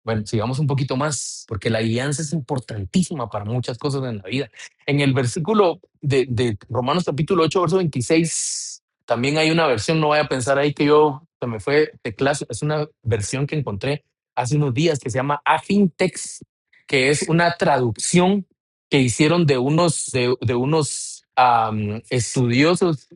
Bueno, sigamos un poquito más, porque la guianza es importantísima para muchas cosas en la vida. En el versículo de Romanos capítulo 8 verso 26 también hay una versión, no vaya a pensar ahí que yo se me fue de clase, es una versión que encontré hace unos días que se llama Afintex, que es una traducción que hicieron de unos estudiosos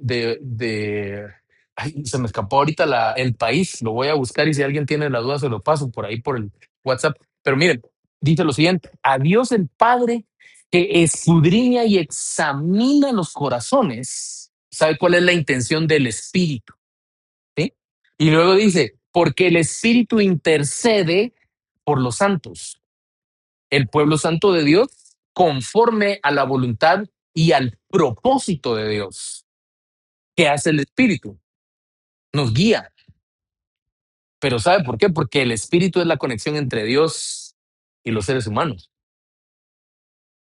ay, se me escapó ahorita el país, lo voy a buscar y si alguien tiene la duda se lo paso por ahí por el WhatsApp. Pero miren, dice lo siguiente: a Dios el Padre que escudriña y examina los corazones, sabe cuál es la intención del Espíritu, ¿sí? Y luego dice, porque el Espíritu intercede por los santos, el pueblo santo de Dios, conforme a la voluntad y al propósito de Dios. ¿Qué hace el Espíritu? Nos guía. Pero ¿sabe por qué? Porque el Espíritu es la conexión entre Dios y los seres humanos.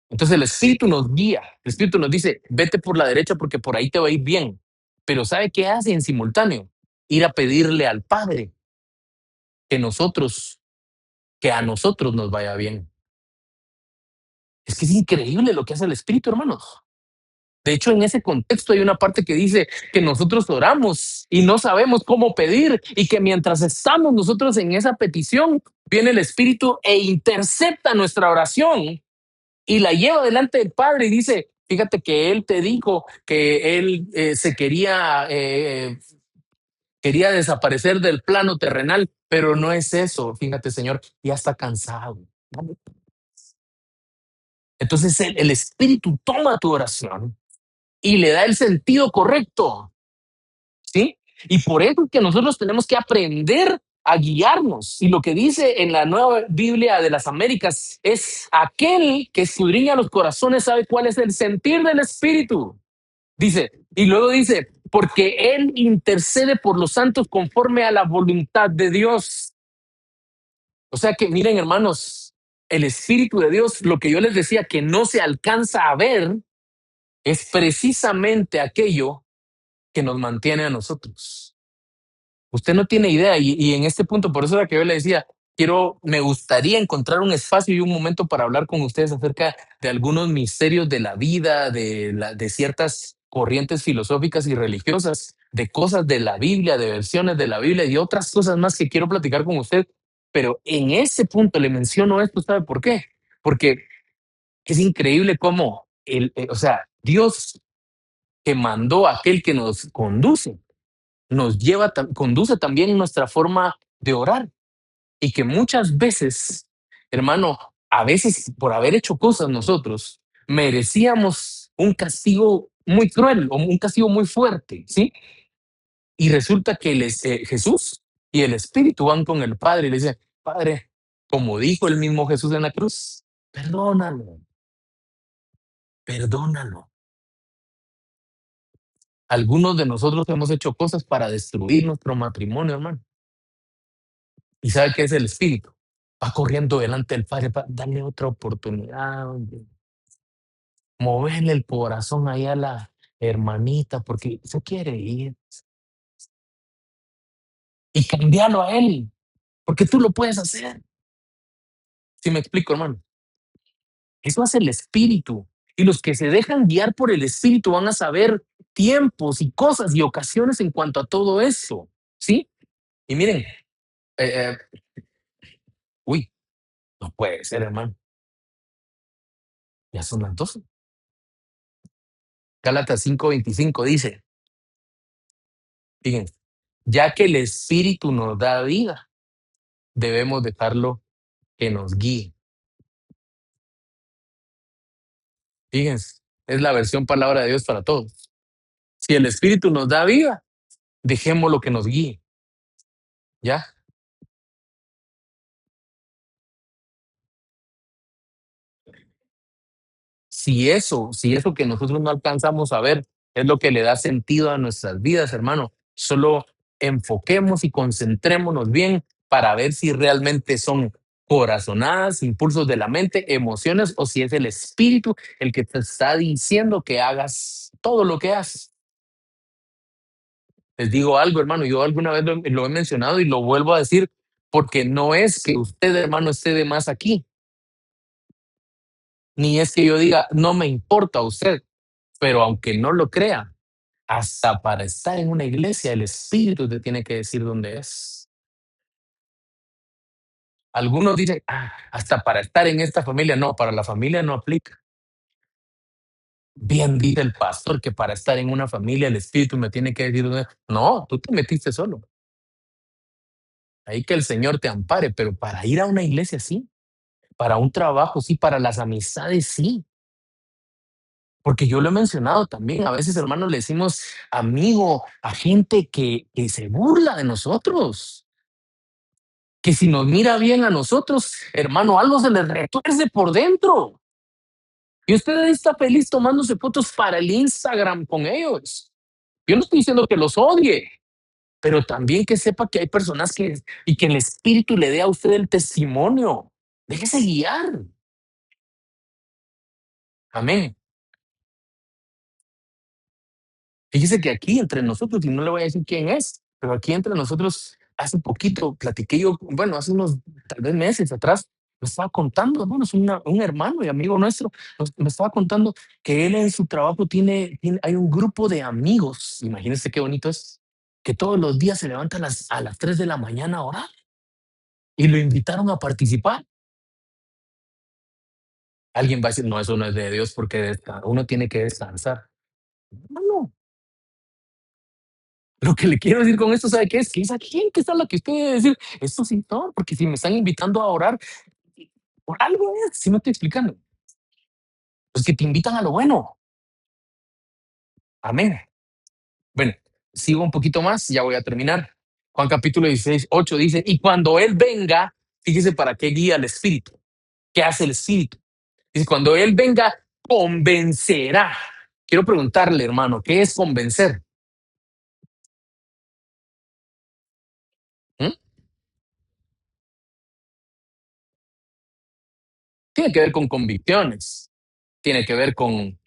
Entonces el Espíritu nos guía, el Espíritu nos dice, vete por la derecha porque por ahí te va a ir bien. Pero ¿sabe qué hace en simultáneo? Ir a pedirle al Padre que nosotros, que a nosotros nos vaya bien. Es que es increíble lo que hace el Espíritu, hermanos. De hecho, en ese contexto hay una parte que dice que nosotros oramos y no sabemos cómo pedir y que mientras estamos nosotros en esa petición, viene el Espíritu e intercepta nuestra oración y la lleva delante del Padre y dice, fíjate que Él te dijo que Él quería desaparecer del plano terrenal, pero no es eso, fíjate Señor, ya está cansado. Entonces el Espíritu toma tu oración y le da el sentido correcto, ¿sí? Y por eso es que nosotros tenemos que aprender a guiarnos. Y lo que dice en la Nueva Biblia de las Américas es aquel que escudriña los corazones sabe cuál es el sentir del Espíritu. Dice, y luego dice, porque Él intercede por los santos conforme a la voluntad de Dios. O sea que miren, hermanos, el Espíritu de Dios, lo que yo les decía que no se alcanza a ver, es precisamente aquello que nos mantiene a nosotros. Usted no tiene idea y en este punto, por eso era que yo le decía, me gustaría encontrar un espacio y un momento para hablar con ustedes acerca de algunos misterios de la vida, de ciertas corrientes filosóficas y religiosas, de cosas de la Biblia, de versiones de la Biblia y otras cosas más que quiero platicar con usted. Pero en ese punto le menciono esto, ¿sabe por qué? Porque es increíble cómo o sea, Dios que mandó a aquel que nos conduce nos lleva, conduce también nuestra forma de orar y que muchas veces, hermano, a veces por haber hecho cosas nosotros, merecíamos un castigo muy cruel o un castigo muy fuerte, ¿sí? Y resulta que Jesús y el Espíritu van con el Padre y le dicen, Padre, como dijo el mismo Jesús en la cruz, perdónalo, perdónalo. Algunos de nosotros hemos hecho cosas para destruir nuestro matrimonio, hermano. ¿Y sabe qué es el Espíritu? Va corriendo delante del Padre para darle otra oportunidad, hombre. Moverle el corazón ahí a la hermanita porque se quiere ir y cambiarlo a él, porque tú lo puedes hacer. ¿Sí me explico, hermano? Eso hace el Espíritu. Y los que se dejan guiar por el Espíritu van a saber tiempos y cosas y ocasiones en cuanto a todo eso. ¿Sí? Y miren, eh, eh, uy, no puede ser, hermano. Ya son las 12. Gálatas 5:25 dice, fíjense, ya que el Espíritu nos da vida, debemos dejarlo que nos guíe. Fíjense, es la versión palabra de Dios para todos. Si el Espíritu nos da vida, dejémoslo que nos guíe. ¿Ya? Si eso que nosotros no alcanzamos a ver es lo que le da sentido a nuestras vidas, hermano, solo enfoquemos y concentrémonos bien para ver si realmente son corazonadas, impulsos de la mente, emociones, o si es el espíritu el que te está diciendo que hagas todo lo que haces. Les digo algo, hermano, yo alguna vez lo he mencionado y lo vuelvo a decir, porque no es que usted, hermano, esté de más aquí, ni es que yo diga, no me importa usted, pero aunque no lo crea, hasta para estar en una iglesia, el espíritu te tiene que decir dónde es. Algunos dicen, hasta para estar en esta familia, no, para la familia no aplica. Bien dice el pastor que para estar en una familia el espíritu me tiene que decir dónde es. No, tú te metiste solo. Ahí que el Señor te ampare, pero para ir a una iglesia sí, para un trabajo sí, para las amistades sí. Porque yo lo he mencionado también, a veces, hermanos, le decimos amigo a gente que se burla de nosotros, que si nos mira bien a nosotros, hermano, algo se les retuerce por dentro. Y usted ahí está feliz tomándose fotos para el Instagram con ellos. Yo no estoy diciendo que los odie, pero también que sepa que hay personas y que el espíritu le dé a usted el testimonio. Déjese guiar. Amén. Fíjese que aquí entre nosotros, y no le voy a decir quién es, pero aquí entre nosotros, hace poquito platiqué yo, bueno, hace unos tal vez meses atrás, me estaba contando, bueno, es un hermano y amigo nuestro, me estaba contando que él en su trabajo hay un grupo de amigos, imagínense qué bonito es, que todos los días se levantan a las 3 de la mañana a orar y lo invitaron a participar. Alguien va a decir, no, eso no es de Dios porque uno tiene que descansar. No, no, lo que le quiero decir con esto, ¿sabe qué es? Que es aquí en que está la que usted debe decir, esto sí, no, porque si me están invitando a orar, por algo es, si me estoy explicando, pues que te invitan a lo bueno. Amén. Bueno, sigo un poquito más, ya voy a terminar. Juan capítulo 16:8 dice, y cuando Él venga, fíjese para qué guía el Espíritu. ¿Qué hace el Espíritu? Dice, cuando Él venga, convencerá. Quiero preguntarle, hermano, ¿qué es convencer? ¿Mm? Tiene que ver con convicciones, tiene que ver con,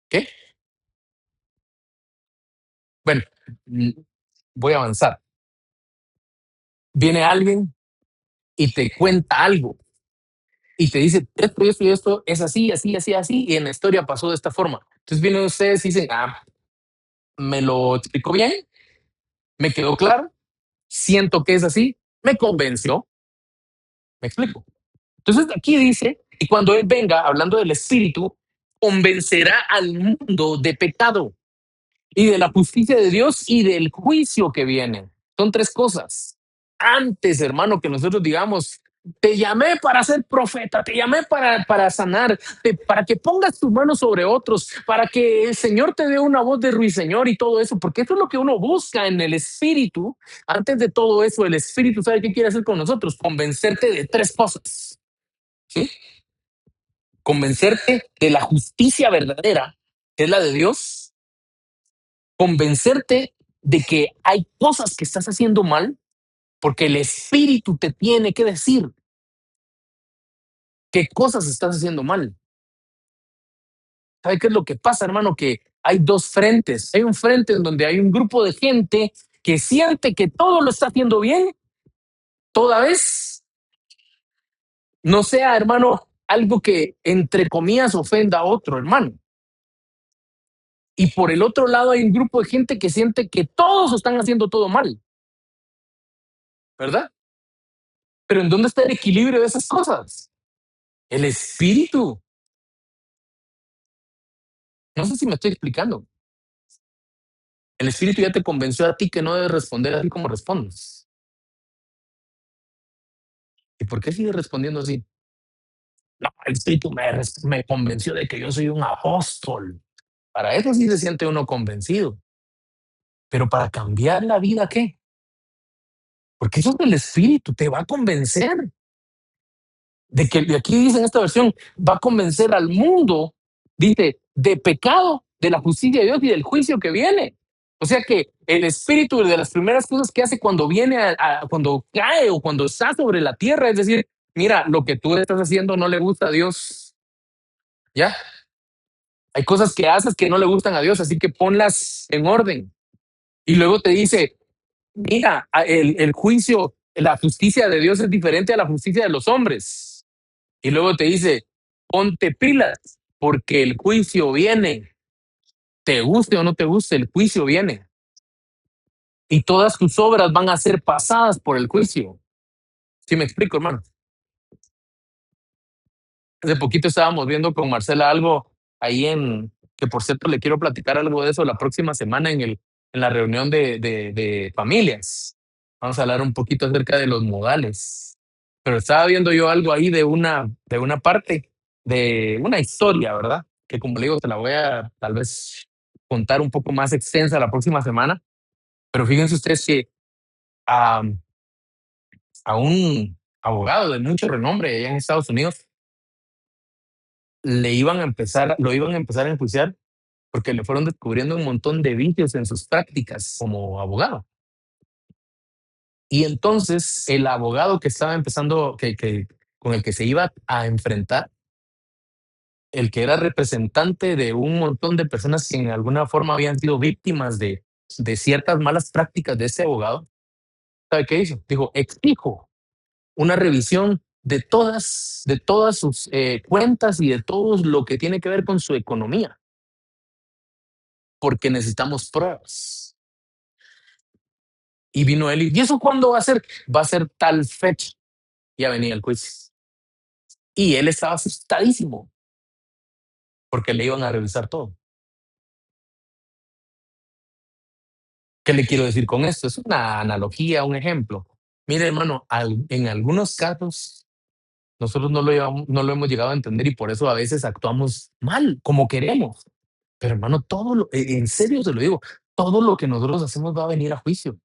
¿qué? Bueno, mm, voy a avanzar. Viene alguien y te cuenta algo y te dice esto y esto y esto es así, así, así, así, y en la historia pasó de esta forma. Entonces vienen ustedes y dicen, me lo explicó bien, me quedó claro, siento que es así, me convenció, me explico. Entonces aquí dice, y cuando Él venga, hablando del Espíritu, convencerá al mundo de pecado y de la justicia de Dios y del juicio que viene. Son tres cosas. Antes, hermano, que nosotros digamos, te llamé para ser profeta, te llamé para sanar, para que pongas tus manos sobre otros, para que el Señor te dé una voz de ruiseñor y todo eso, porque eso es lo que uno busca en el Espíritu. Antes de todo eso, el Espíritu sabe qué quiere hacer con nosotros, convencerte de tres cosas, ¿sí? Convencerte de la justicia verdadera, que es la de Dios, convencerte de que hay cosas que estás haciendo mal, porque el Espíritu te tiene que decir qué cosas estás haciendo mal. ¿Sabe qué es lo que pasa, hermano? Que hay dos frentes. Hay un frente en donde hay un grupo de gente que siente que todo lo está haciendo bien, toda vez no sea, hermano, algo que entre comillas ofenda a otro hermano. Y por el otro lado hay un grupo de gente que siente que todos están haciendo todo mal, ¿verdad? Pero ¿en dónde está el equilibrio de esas cosas? El espíritu. No sé si me estoy explicando. El espíritu ya te convenció a ti que no debes responder así como respondes. ¿Y por qué sigues respondiendo así? No, el espíritu me convenció de que yo soy un apóstol. Para eso sí se siente uno convencido. Pero para cambiar la vida, ¿qué? Porque eso es el espíritu, te va a convencer de que, de aquí dice en esta versión, va a convencer al mundo, dice, de pecado, de la justicia de Dios y del juicio que viene. O sea que el espíritu de las primeras cosas que hace cuando viene, cuando cae o cuando está sobre la tierra, es decir, mira, lo que tú estás haciendo no le gusta a Dios, ya. Hay cosas que haces que no le gustan a Dios, así que ponlas en orden. Y luego te dice, mira, el juicio, la justicia de Dios es diferente a la justicia de los hombres. Y luego te dice, ponte pilas, porque el juicio viene. Te guste o no te guste, el juicio viene. Y todas tus obras van a ser pasadas por el juicio. ¿Sí me explico, hermano? Hace poquito estábamos viendo con Marcela algo ahí que por cierto le quiero platicar algo de eso la próxima semana en la reunión de familias. Vamos a hablar un poquito acerca de los modales. Pero estaba viendo yo algo ahí de una parte, de una historia, ¿verdad? Que como le digo, te la voy a tal vez contar un poco más extensa la próxima semana. Pero fíjense ustedes que a, a un abogado de mucho renombre allá en Estados Unidos lo iban a empezar a enjuiciar porque le fueron descubriendo un montón de vicios en sus prácticas como abogado. Y entonces el abogado que estaba empezando, con el que se iba a enfrentar, el que era representante de un montón de personas que en alguna forma habían sido víctimas de ciertas malas prácticas de ese abogado, ¿sabe qué hizo? Dijo, exijo una revisión de todas sus cuentas y de todo lo que tiene que ver con su economía, porque necesitamos pruebas. Y vino él y eso cuándo va a ser? Va a ser tal fecha. Ya venía el juicio. Y él estaba asustadísimo porque le iban a revisar todo. ¿Qué le quiero decir con esto? Es una analogía, un ejemplo. Mire, hermano, en algunos casos nosotros no lo hemos llegado a entender y por eso a veces actuamos mal, como queremos. Pero hermano, en serio se lo digo, todo lo que nosotros hacemos va a venir a juicio.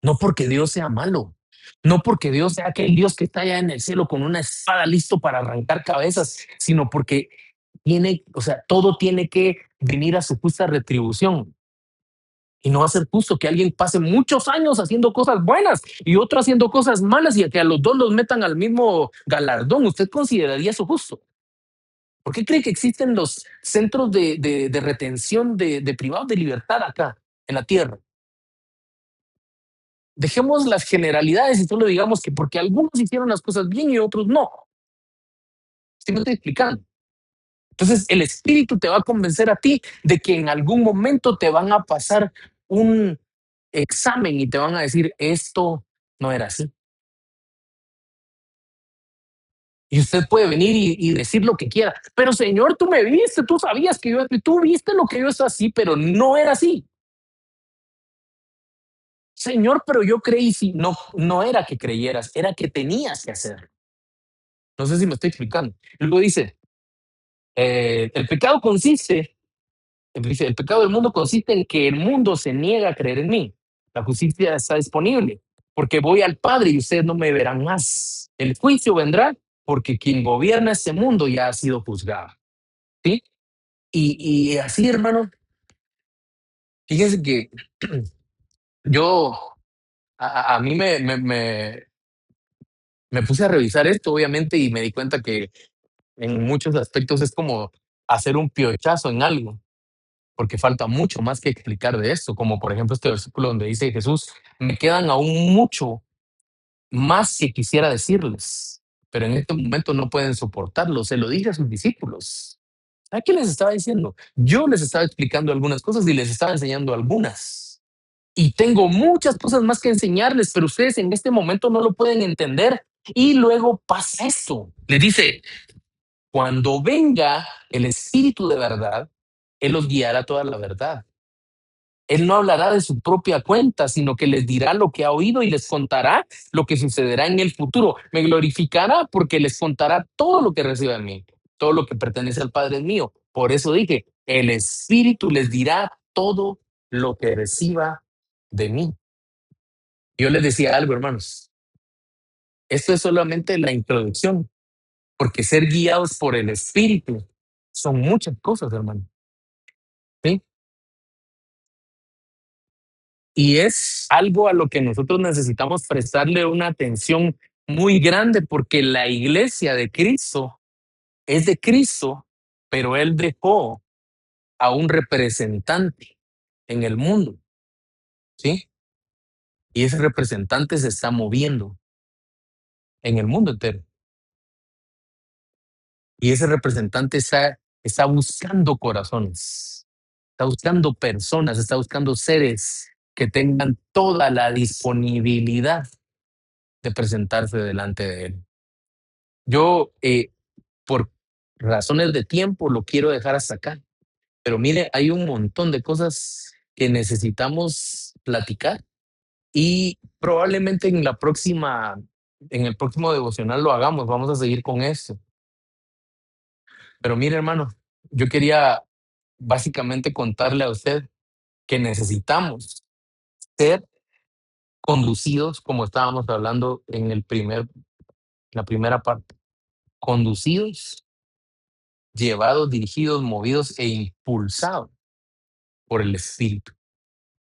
No porque Dios sea malo, no porque Dios sea aquel Dios que está allá en el cielo con una espada listo para arrancar cabezas, sino porque o sea, todo tiene que venir a su justa retribución. Y no va a ser justo que alguien pase muchos años haciendo cosas buenas y otro haciendo cosas malas y a que a los dos los metan al mismo galardón. ¿Usted consideraría eso justo? ¿Por qué cree que existen los centros de retención de privados de libertad acá en la tierra? Dejemos las generalidades y solo digamos que porque algunos hicieron las cosas bien y otros no. ¿Sí me estoy explicando? Entonces el espíritu te va a convencer a ti de que en algún momento te van a pasar un examen y te van a decir esto no era así. Y usted puede venir y decir lo que quiera, pero Señor, tú me viste, tú sabías que tú viste lo que yo es así, pero no era así. Señor, pero yo creí, sí, no, no era que creyeras, era que tenías que hacerlo. No sé si me estoy explicando. Luego el pecado dice, el pecado del mundo consiste en que el mundo se niega a creer en mí. La justicia está disponible porque voy al Padre y ustedes no me verán más. El juicio vendrá porque quien gobierna este mundo ya ha sido juzgado. ¿Sí? Y así, hermano, fíjense que yo, a mí me puse a revisar esto, obviamente, y me di cuenta que en muchos aspectos es como hacer un piochazo en algo, porque falta mucho más que explicar de esto, como por ejemplo este versículo donde dice Jesús, me quedan aún mucho más que quisiera decirles, pero en este momento no pueden soportarlo. Se lo dije a sus discípulos. ¿A qué les estaba diciendo? Yo les estaba explicando algunas cosas y les estaba enseñando algunas. Y tengo muchas cosas más que enseñarles, pero ustedes en este momento no lo pueden entender. Y luego pasa esto. Les dice, cuando venga el Espíritu de verdad, Él los guiará a toda la verdad. Él no hablará de su propia cuenta, sino que les dirá lo que ha oído y les contará lo que sucederá en el futuro. Me glorificará porque les contará todo lo que reciba de mí. Todo lo que pertenece al Padre es mío. Por eso dije, el Espíritu les dirá todo lo que reciba de mí. Yo les decía algo, hermanos. Esto es solamente la introducción, porque ser guiados por el Espíritu son muchas cosas, hermano. ¿Sí? Y es algo a lo que nosotros necesitamos prestarle una atención muy grande porque la iglesia de Cristo es de Cristo, pero Él dejó a un representante en el mundo, ¿sí? Y ese representante se está moviendo en el mundo entero. Y ese representante está buscando corazones, está buscando personas, está buscando seres que tengan toda la disponibilidad de presentarse delante de Él. Yo, por razones de tiempo, lo quiero dejar hasta acá. Pero mire, hay un montón de cosas que necesitamos platicar y probablemente en el próximo devocional lo hagamos. Vamos a seguir con esto. Pero mire, hermano, yo quería básicamente contarle a usted que necesitamos ser conducidos, como estábamos hablando en la primera parte, conducidos, llevados, dirigidos, movidos e impulsados por el Espíritu.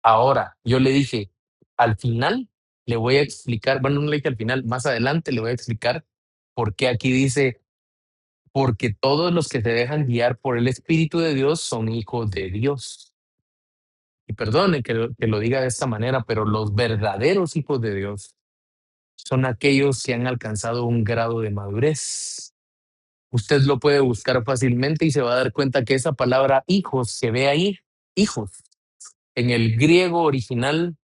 Ahora, yo le dije, al final le voy a explicar, bueno, no le dije al final, más adelante le voy a explicar por qué aquí dice, porque todos los que se dejan guiar por el Espíritu de Dios son hijos de Dios. Y perdone que lo diga de esta manera, pero los verdaderos hijos de Dios son aquellos que han alcanzado un grado de madurez. Usted lo puede buscar fácilmente y se va a dar cuenta que esa palabra hijos que ve ahí, hijos, en el griego original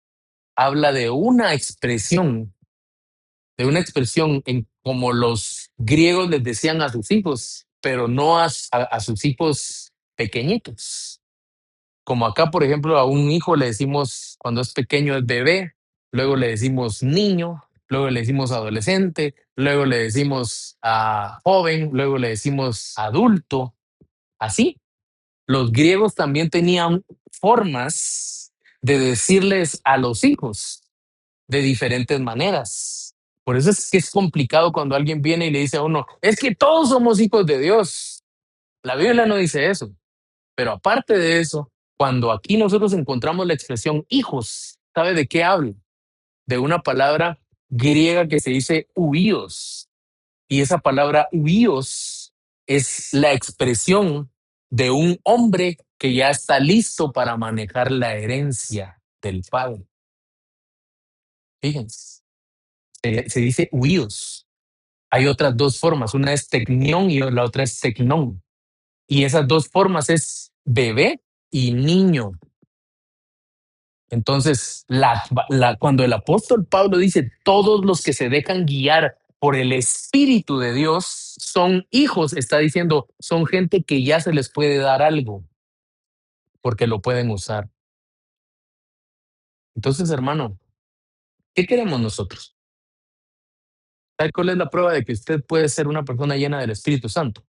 habla de una expresión en como los griegos les decían a sus hijos, pero no a sus hijos pequeñitos. Como acá, por ejemplo, a un hijo le decimos cuando es pequeño es bebé, luego le decimos niño, luego le decimos adolescente, luego le decimos joven, luego le decimos adulto. Así, los griegos también tenían formas de decirles a los hijos de diferentes maneras. Por eso es que es complicado cuando alguien viene y le dice a uno, es que todos somos hijos de Dios. La Biblia no dice eso. Pero aparte de eso, cuando aquí nosotros encontramos la expresión hijos, ¿sabe de qué hablo? De una palabra griega que se dice huíos. Y esa palabra huíos es la expresión de un hombre que ya está listo para manejar la herencia del padre. Fíjense, se dice huíos. Hay otras dos formas, una es tecnión y la otra es tecnón. Y esas dos formas es bebé y niño. Entonces, cuando el apóstol Pablo dice, todos los que se dejan guiar por el Espíritu de Dios son hijos, está diciendo, son gente que ya se les puede dar algo, porque lo pueden usar. Entonces, hermano, ¿qué queremos nosotros? ¿Sabe cuál es la prueba de que usted puede ser una persona llena del Espíritu Santo?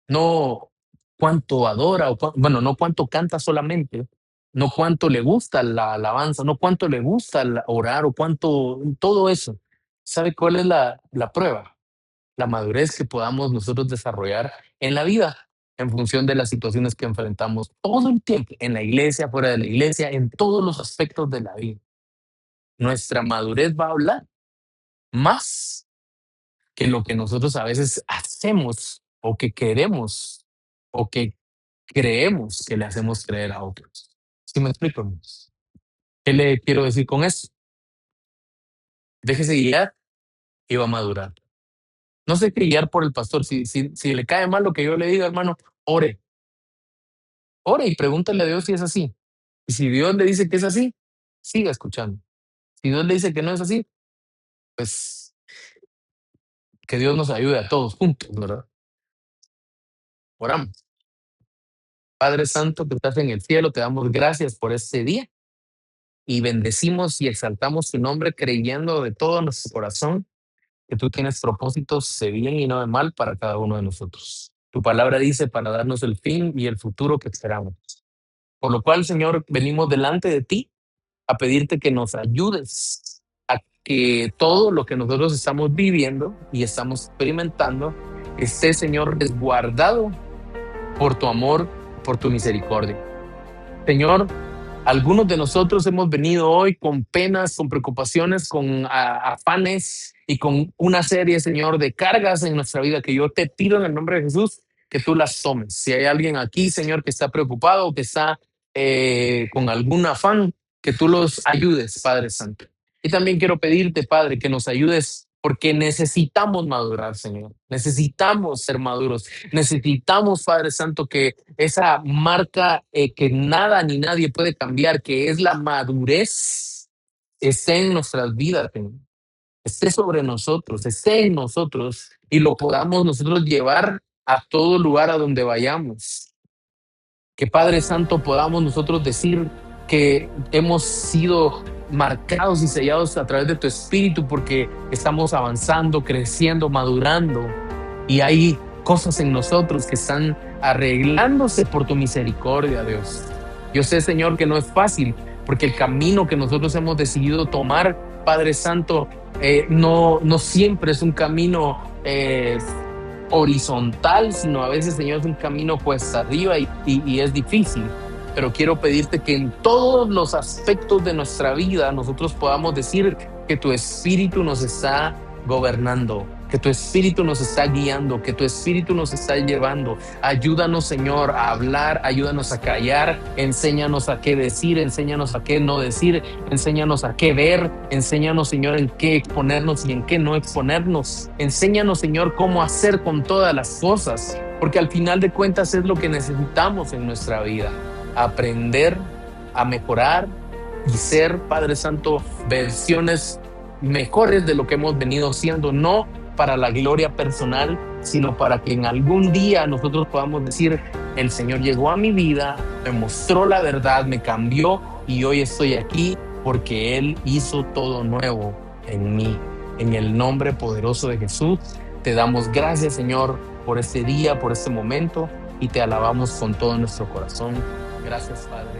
No cuánto adora, bueno, no cuánto canta solamente, no cuánto le gusta la alabanza, no cuánto le gusta orar o cuánto, todo eso. ¿Sabe cuál es la prueba? La madurez que podamos nosotros desarrollar en la vida en función de las situaciones que enfrentamos todo el tiempo, en la iglesia, fuera de la iglesia, en todos los aspectos de la vida. Nuestra madurez va a hablar más que lo que nosotros a veces hacemos o que queremos o que creemos que le hacemos creer a otros. ¿Sí me explico, hermanos? ¿Qué le quiero decir con eso? Déjese guiar y va a madurar. No se deje guiar por el pastor. Si le cae mal lo que yo le diga, hermano, ore. Ore y pregúntale a Dios si es así. Y si Dios le dice que es así, siga escuchando. Si Dios le dice que no es así, pues que Dios nos ayude a todos juntos, ¿verdad? Oramos. Padre Santo que estás en el cielo, te damos gracias por este día y bendecimos y exaltamos tu nombre creyendo de todo nuestro corazón que tú tienes propósitos de bien y no de mal para cada uno de nosotros. Tu palabra dice para darnos el fin y el futuro que esperamos. Por lo cual, Señor, venimos delante de ti a pedirte que nos ayudes a que todo lo que nosotros estamos viviendo y estamos experimentando esté, Señor, resguardado por tu amor, por tu misericordia. Señor, Algunos de nosotros hemos venido hoy con penas, con preocupaciones, con afanes y con una serie, Señor, de cargas en nuestra vida que yo te pido en el nombre de Jesús que tú las tomes. Si hay alguien aquí, Señor, que está preocupado, que está con algún afán, que tú los ayudes, Padre Santo. Y también quiero pedirte, Padre, que nos ayudes porque necesitamos madurar, Señor. Necesitamos ser maduros. Necesitamos, Padre Santo, que esa marca que nada ni nadie puede cambiar, que es la madurez, esté en nuestras vidas, Señor. Esté sobre nosotros, esté en nosotros y lo podamos nosotros llevar a todo lugar a donde vayamos. Que Padre Santo podamos nosotros decir que hemos sido marcados y sellados a través de tu Espíritu porque estamos avanzando, creciendo, madurando y hay cosas en nosotros que están arreglándose por tu misericordia, Dios. Yo sé, Señor, que no es fácil porque el camino que nosotros hemos decidido tomar, Padre Santo, no siempre es un camino horizontal, sino a veces, Señor, es un camino cuesta arriba y es difícil. Pero quiero pedirte que en todos los aspectos de nuestra vida nosotros podamos decir que tu Espíritu nos está gobernando, que tu Espíritu nos está guiando, que tu Espíritu nos está llevando. Ayúdanos, Señor, a hablar, ayúdanos a callar, enséñanos a qué decir, enséñanos a qué no decir, enséñanos a qué ver, enséñanos, Señor, en qué exponernos y en qué no exponernos. Enséñanos, Señor, cómo hacer con todas las cosas, porque al final de cuentas es lo que necesitamos en nuestra vida. Aprender a mejorar y ser, Padre Santo, versiones mejores de lo que hemos venido siendo, no para la gloria personal, sino para que en algún día nosotros podamos decir, el Señor llegó a mi vida, me mostró la verdad, me cambió y hoy estoy aquí porque Él hizo todo nuevo en mí. En el nombre poderoso de Jesús, te damos gracias, Señor, por este día, por este momento y te alabamos con todo nuestro corazón. Gracias, Padre.